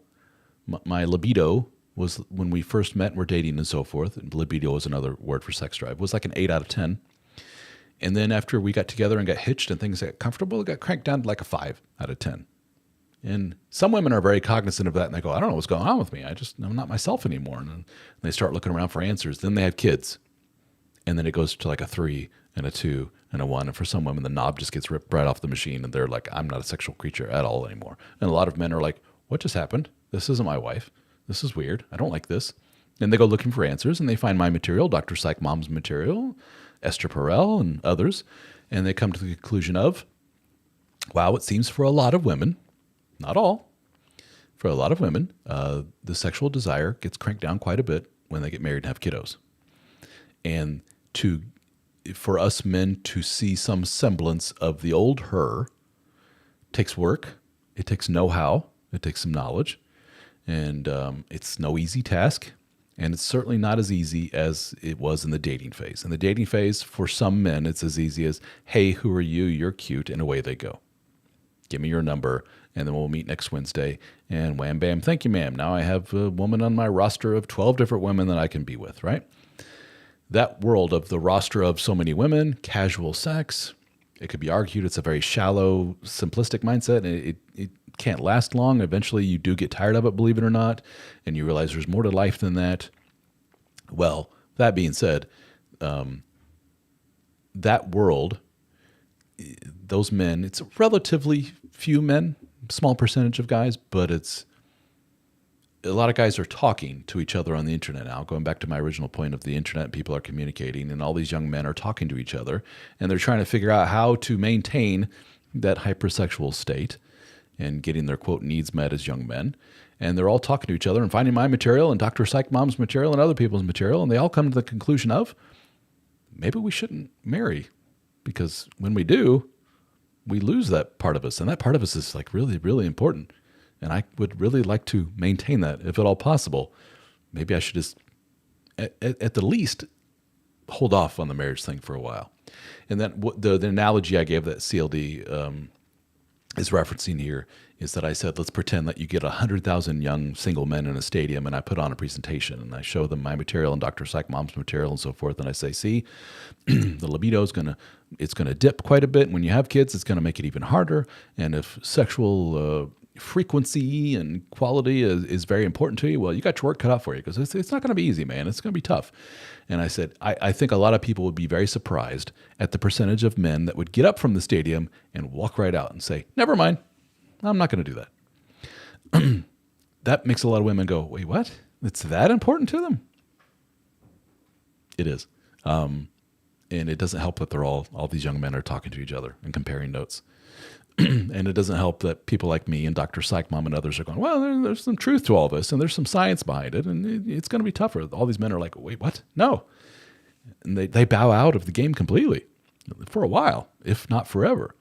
my libido was, when we first met, we're dating and so forth, and libido is another word for sex drive, was like an 8 out of 10. And then after we got together and got hitched and things got comfortable, it got cranked down to like a 5 out of 10. And some women are very cognizant of that, and they go, I don't know what's going on with me. I'm not myself anymore. And then they start looking around for answers. Then they have kids. And then it goes to like a 3 and a 2 and a 1. And for some women, the knob just gets ripped right off the machine, and they're like, I'm not a sexual creature at all anymore. And a lot of men are like, what just happened? This isn't my wife. This is weird. I don't like this. And they go looking for answers, and they find my material, Dr. Psych Mom's material, Esther Perel, and others. And they come to the conclusion of, wow, it seems for a lot of women, not all, for a lot of women, the sexual desire gets cranked down quite a bit when they get married and have kiddos. And for us men to see some semblance of the old her takes work. It takes know-how. It takes some knowledge. And it's no easy task. And it's certainly not as easy as it was in the dating phase. In the dating phase, for some men, it's as easy as, hey, who are you? You're cute. And away they go. Give me your number, and then we'll meet next Wednesday. And wham, bam, thank you, ma'am. Now I have a woman on my roster of 12 different women that I can be with, right? That world of the roster of so many women, casual sex, it could be argued it's a very shallow, simplistic mindset. It can't last long. Eventually you do get tired of it, believe it or not, and you realize there's more to life than that. Well, that being said, that world, those men, it's a relatively few men, small percentage of guys, but it's a lot of guys are talking to each other on the internet now, going back to my original point of the internet, people are communicating, and all these young men are talking to each other, and they're trying to figure out how to maintain that hypersexual state and getting their, quote, needs met as young men. And they're all talking to each other and finding my material and Dr. Psych Mom's material and other people's material, and they all come to the conclusion of, maybe we shouldn't marry, because when we do, we lose that part of us, and that part of us is like really, really important. And I would really like to maintain that, if at all possible. Maybe I should just, at the least, hold off on the marriage thing for a while. And then the analogy I gave that CLD is referencing here is that I said, let's pretend that you get 100,000 young single men in a stadium, and I put on a presentation, and I show them my material and Dr. Psych Mom's material and so forth, and I say, see, the libido is it's gonna dip quite a bit. When you have kids, it's gonna make it even harder. And if sexual frequency and quality is very important to you, well, you got your work cut out for you, because it's not going to be easy, man. It's going to be tough. And I said, I think a lot of people would be very surprised at the percentage of men that would get up from the stadium and walk right out and say, never mind, I'm not going to do that. That makes a lot of women go, wait, what? It's that important to them? It is. And it doesn't help that all these young men are talking to each other and comparing notes. And it doesn't help that people like me and Dr. Psych Mom and others are going, well, there's some truth to all this, and there's some science behind it, and it's going to be tougher. All these men are like, wait, what? No. And they bow out of the game completely for a while, if not forever.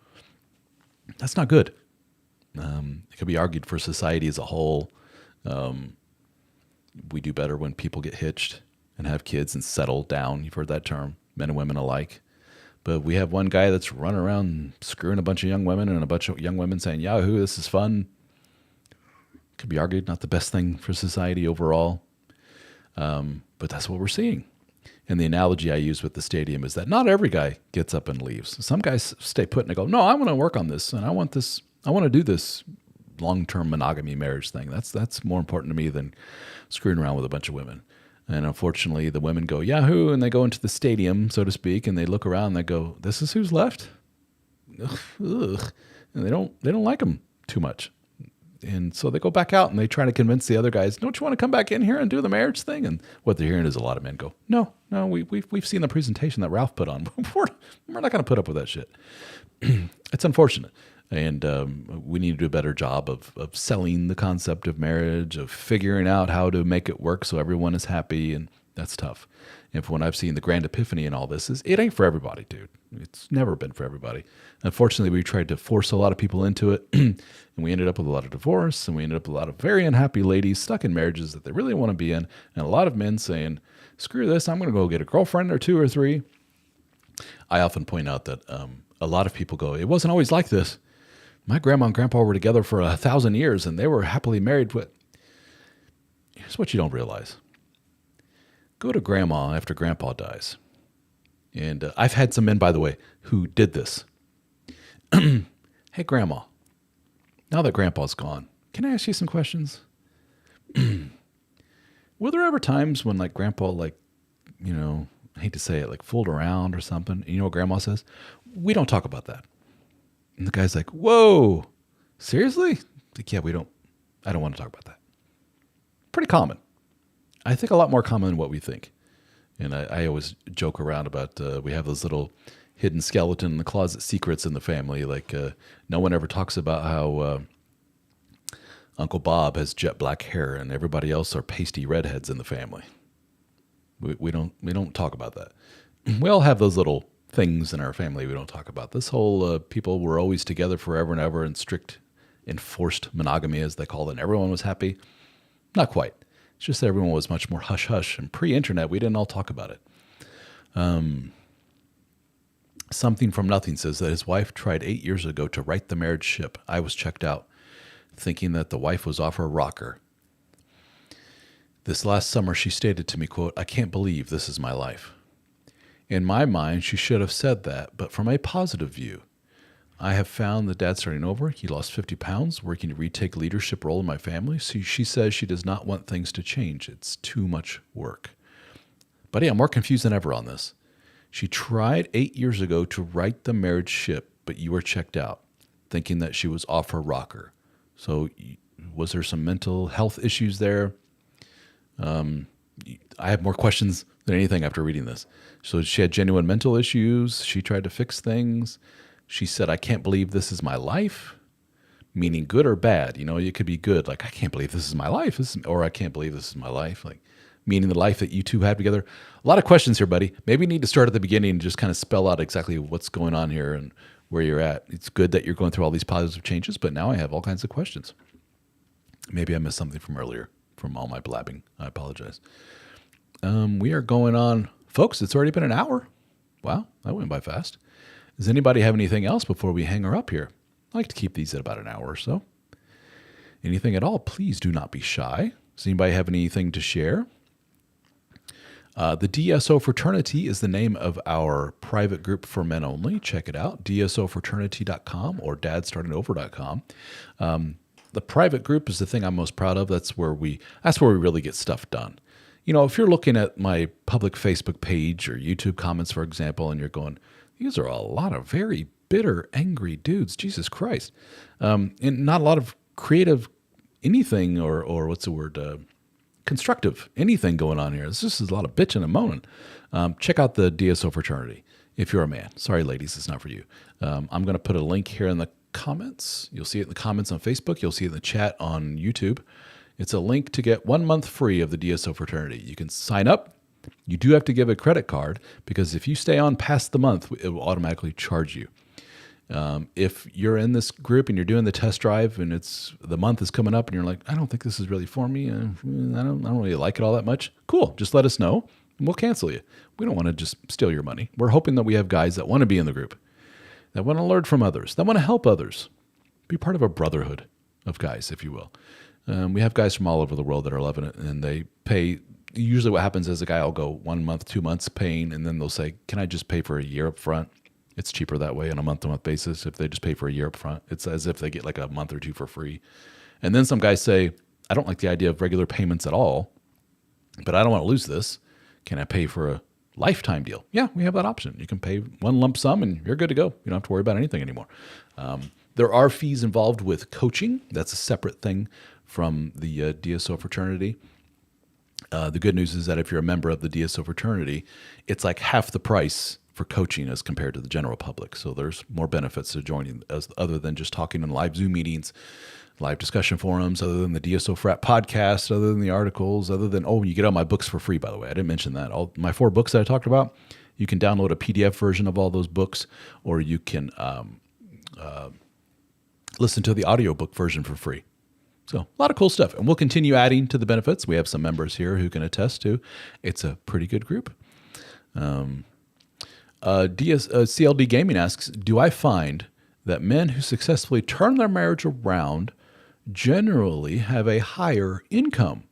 That's not good. It could be argued for society as a whole. We do better when people get hitched and have kids and settle down. You've heard that term, men and women alike. But we have one guy that's running around screwing a bunch of young women, and a bunch of young women saying, Yahoo, this is fun. Could be argued not the best thing for society overall. But that's what we're seeing. And the analogy I use with the stadium is that not every guy gets up and leaves. Some guys stay put and they go, no, I want to work on this, and I want to do this long-term monogamy marriage thing. That's more important to me than screwing around with a bunch of women. And unfortunately, the women go Yahoo, and they go into the stadium, so to speak, and they look around and they go, this is who's left? Ugh. And they don't like them too much. And so they go back out and they try to convince the other guys, don't you want to come back in here and do the marriage thing? And what they're hearing is a lot of men go, no, we've seen the presentation that Ralph put on. We're not going to put up with that shit. It's unfortunate. And we need to do a better job of selling the concept of marriage, of figuring out how to make it work so everyone is happy. And that's tough. And when I've seen the grand epiphany in all this is it ain't for everybody, dude. It's never been for everybody. Unfortunately, we tried to force a lot of people into it, and we ended up with a lot of divorce, and we ended up with a lot of very unhappy ladies stuck in marriages that they really want to be in, and a lot of men saying, screw this, I'm going to go get a girlfriend or two or three. I often point out that a lot of people go, it wasn't always like this. My grandma and grandpa were together for 1,000 years, and they were happily married. But here's what you don't realize. Go to grandma after grandpa dies. And I've had some men, by the way, who did this. Hey, grandma, now that grandpa's gone, can I ask you some questions? Were there ever times when, like, grandpa, like, you know, I hate to say it, like, fooled around or something? And you know what grandma says? We don't talk about that. And the guy's like, whoa, seriously? Like, yeah, I don't want to talk about that. Pretty common. I think a lot more common than what we think. And I always joke around about we have those little hidden skeleton in the closet secrets in the family. Like no one ever talks about how Uncle Bob has jet black hair and everybody else are pasty redheads in the family. We don't talk about that. We all have those little things in our family we don't talk about. This whole people were always together forever and ever in strict enforced monogamy, as they call it, and everyone was happy. Not quite. It's just that everyone was much more hush-hush. And pre-internet, we didn't all talk about it. Something from Nothing says that his wife tried 8 years ago to right the marriage ship. I was checked out, thinking that the wife was off her rocker. This last summer, she stated to me, quote, I can't believe this is my life. In my mind, she should have said that, but from a positive view, I have found that Dad's starting over. He lost 50 pounds, working to retake leadership role in my family. So she says she does not want things to change. It's too much work. Buddy, I'm more confused than ever on this. She tried 8 years ago to right the marriage ship, but you were checked out, thinking that she was off her rocker. So was there some mental health issues there? I have more questions than anything after reading this. So she had genuine mental issues. She tried to fix things. She said, I can't believe this is my life, meaning good or bad. You know, it could be good, like, I can't believe this is my life, or I can't believe this is my life, like, meaning the life that you two have together. A lot of questions here, buddy. Maybe you need to start at the beginning and just kind of spell out exactly what's going on here and where you're at. It's good that you're going through all these positive changes, but now I have all kinds of questions. Maybe I missed something from earlier from all my blabbing. I apologize. We are going on, folks, it's already been an hour. Wow, that went by fast. Does anybody have anything else before we hang her up here? I like to keep these at about an hour or so. Anything at all, please do not be shy. Does anybody have anything to share? The DSO Fraternity is the name of our private group for men only. Check it out, dsofraternity.com or dadstartingover.com. The private group is the thing I'm most proud of. That's where we really get stuff done. You know, if you're looking at my public Facebook page or YouTube comments, for example, and you're going, these are a lot of very bitter, angry dudes, Jesus Christ. And not a lot of creative anything or what's the word, constructive anything going on here. It's just a lot of bitching and moaning. Check out the DSO Fraternity if you're a man. Sorry, ladies, it's not for you. I'm going to put a link here in the comments. You'll see it in the comments on Facebook. You'll see it in the chat on YouTube. It's a link to get 1 month free of the DSO Fraternity. You can sign up. You do have to give a credit card because if you stay on past the month, it will automatically charge you. If you're in this group and you're doing the test drive and the month is coming up and you're like, I don't think this is really for me. I don't really like it all that much. Cool. Just let us know and we'll cancel you. We don't want to just steal your money. We're hoping that we have guys that want to be in the group, that want to learn from others, that want to help others, be part of a brotherhood of guys, if you will. We have guys from all over the world that are loving it, and they pay usually what happens is a guy will go 1 month, 2 months paying, and then they'll say, can I just pay for a year up front? It's cheaper that way on a month-to-month basis. If they just pay for a year up front, it's as if they get like a month or two for free. And then some guys say, I don't like the idea of regular payments at all, but I don't want to lose this. Can I pay for a lifetime deal? Yeah, we have that option. You can pay one lump sum and you're good to go. You don't have to worry about anything anymore. There are fees involved with coaching. That's a separate thing from the DSO fraternity. The good news is that if you're a member of the DSO fraternity, it's like half the price for coaching as compared to the general public. So there's more benefits to joining other than just talking in live Zoom meetings, live discussion forums, other than the DSO Frat podcast, other than the articles, other than, you get all my books for free, by the way. I didn't mention that. All my 4 books that I talked about, you can download a PDF version of all those books, or you can listen to the audiobook version for free. So a lot of cool stuff. And we'll continue adding to the benefits. We have some members here who can attest to it's a pretty good group. CLD Gaming asks, do I find that men who successfully turn their marriage around generally have a higher income?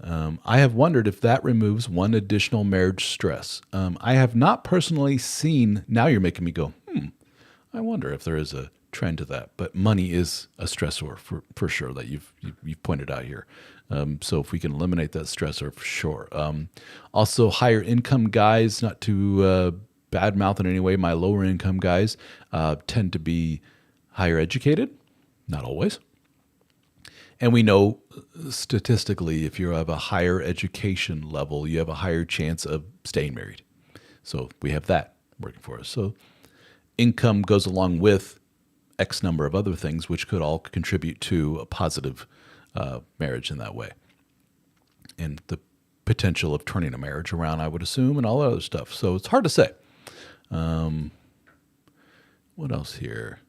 I have wondered if that removes one additional marriage stress. I have not personally seen, now you're making me go, I wonder if there is a trend to that. But money is a stressor for sure that you've pointed out here. So if we can eliminate that stressor, for sure. Also, higher income guys, not to badmouth in any way, my lower income guys tend to be higher educated, not always. And we know statistically, if you have a higher education level, you have a higher chance of staying married. So we have that working for us. So income goes along with X number of other things, which could all contribute to a positive marriage in that way. And the potential of turning a marriage around, I would assume, and all that other stuff. So it's hard to say. What else here?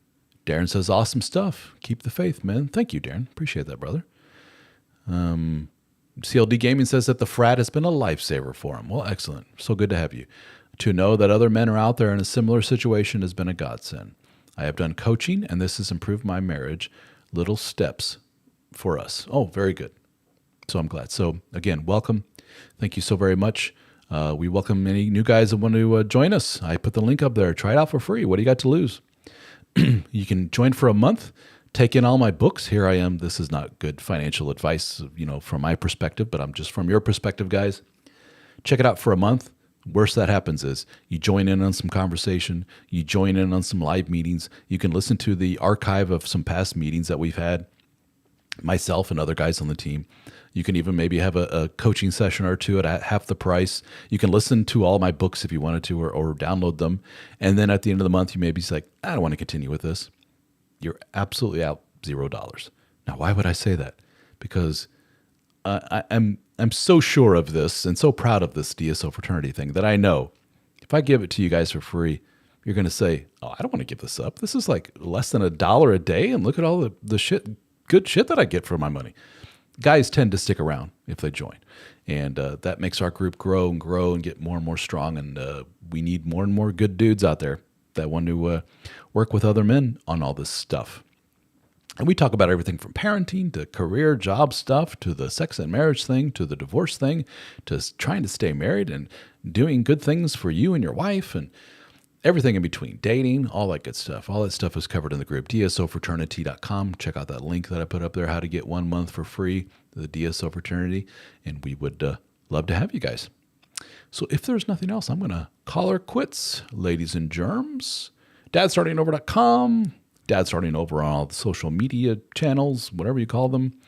Darren says, awesome stuff. Keep the faith, man. Thank you, Darren. Appreciate that, brother. CLD Gaming says that the frat has been a lifesaver for him. Well, excellent. So good to have you. To know that other men are out there in a similar situation has been a godsend. I have done coaching, and this has improved my marriage. Little steps for us. Oh, very good. So I'm glad. So again, welcome. Thank you so very much. We welcome any new guys that want to join us. I put the link up there. Try it out for free. What do you got to lose? You can join for a month, take in all my books. Here I am. This is not good financial advice, from my perspective, but I'm just from your perspective, guys. Check it out for a month. Worst that happens is you join in on some conversation. You join in on some live meetings. You can listen to the archive of some past meetings that we've had, myself and other guys on the team. You can even maybe have a coaching session or two at half the price. You can listen to all my books if you wanted to, or download them. And then at the end of the month, you may be like, I don't want to continue with this. You're absolutely out $0. Now, why would I say that? Because I'm so sure of this and so proud of this DSO fraternity thing that I know if I give it to you guys for free, you're going to say, I don't want to give this up. This is like less than $1 a day. And look at all the good shit that I get for my money. Guys tend to stick around if they join. And that makes our group grow and get more and more strong. And we need more and more good dudes out there that want to work with other men on all this stuff. And we talk about everything from parenting to career, job stuff, to the sex and marriage thing, to the divorce thing, to trying to stay married and doing good things for you and your wife and everything in between, dating, all that good stuff. All that stuff is covered in the group, dsofraternity.com. Check out that link that I put up there, how to get 1 month for free, the DSO fraternity. And we would love to have you guys. So if there's nothing else, I'm going to call her quits, ladies and germs. dadstartingover.com. Dad Starting Over on all the social media channels, whatever you call them.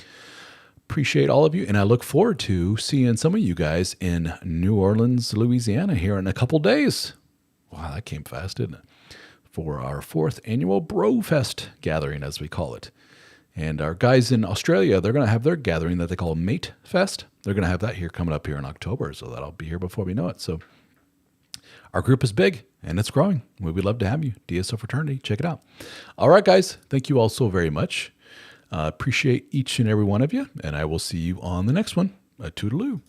Appreciate all of you. And I look forward to seeing some of you guys in New Orleans, Louisiana here in a couple days. Wow, that came fast, didn't it? For our 4th annual Bro Fest gathering, as we call it. And our guys in Australia, they're going to have their gathering that they call Mate Fest. They're going to have that here coming up here in October. So that'll be here before we know it. So our group is big and it's growing. We would love to have you. DSO Fraternity. Check it out. All right, guys. Thank you all so very much. Appreciate each and every one of you. And I will see you on the next one. A toodaloo.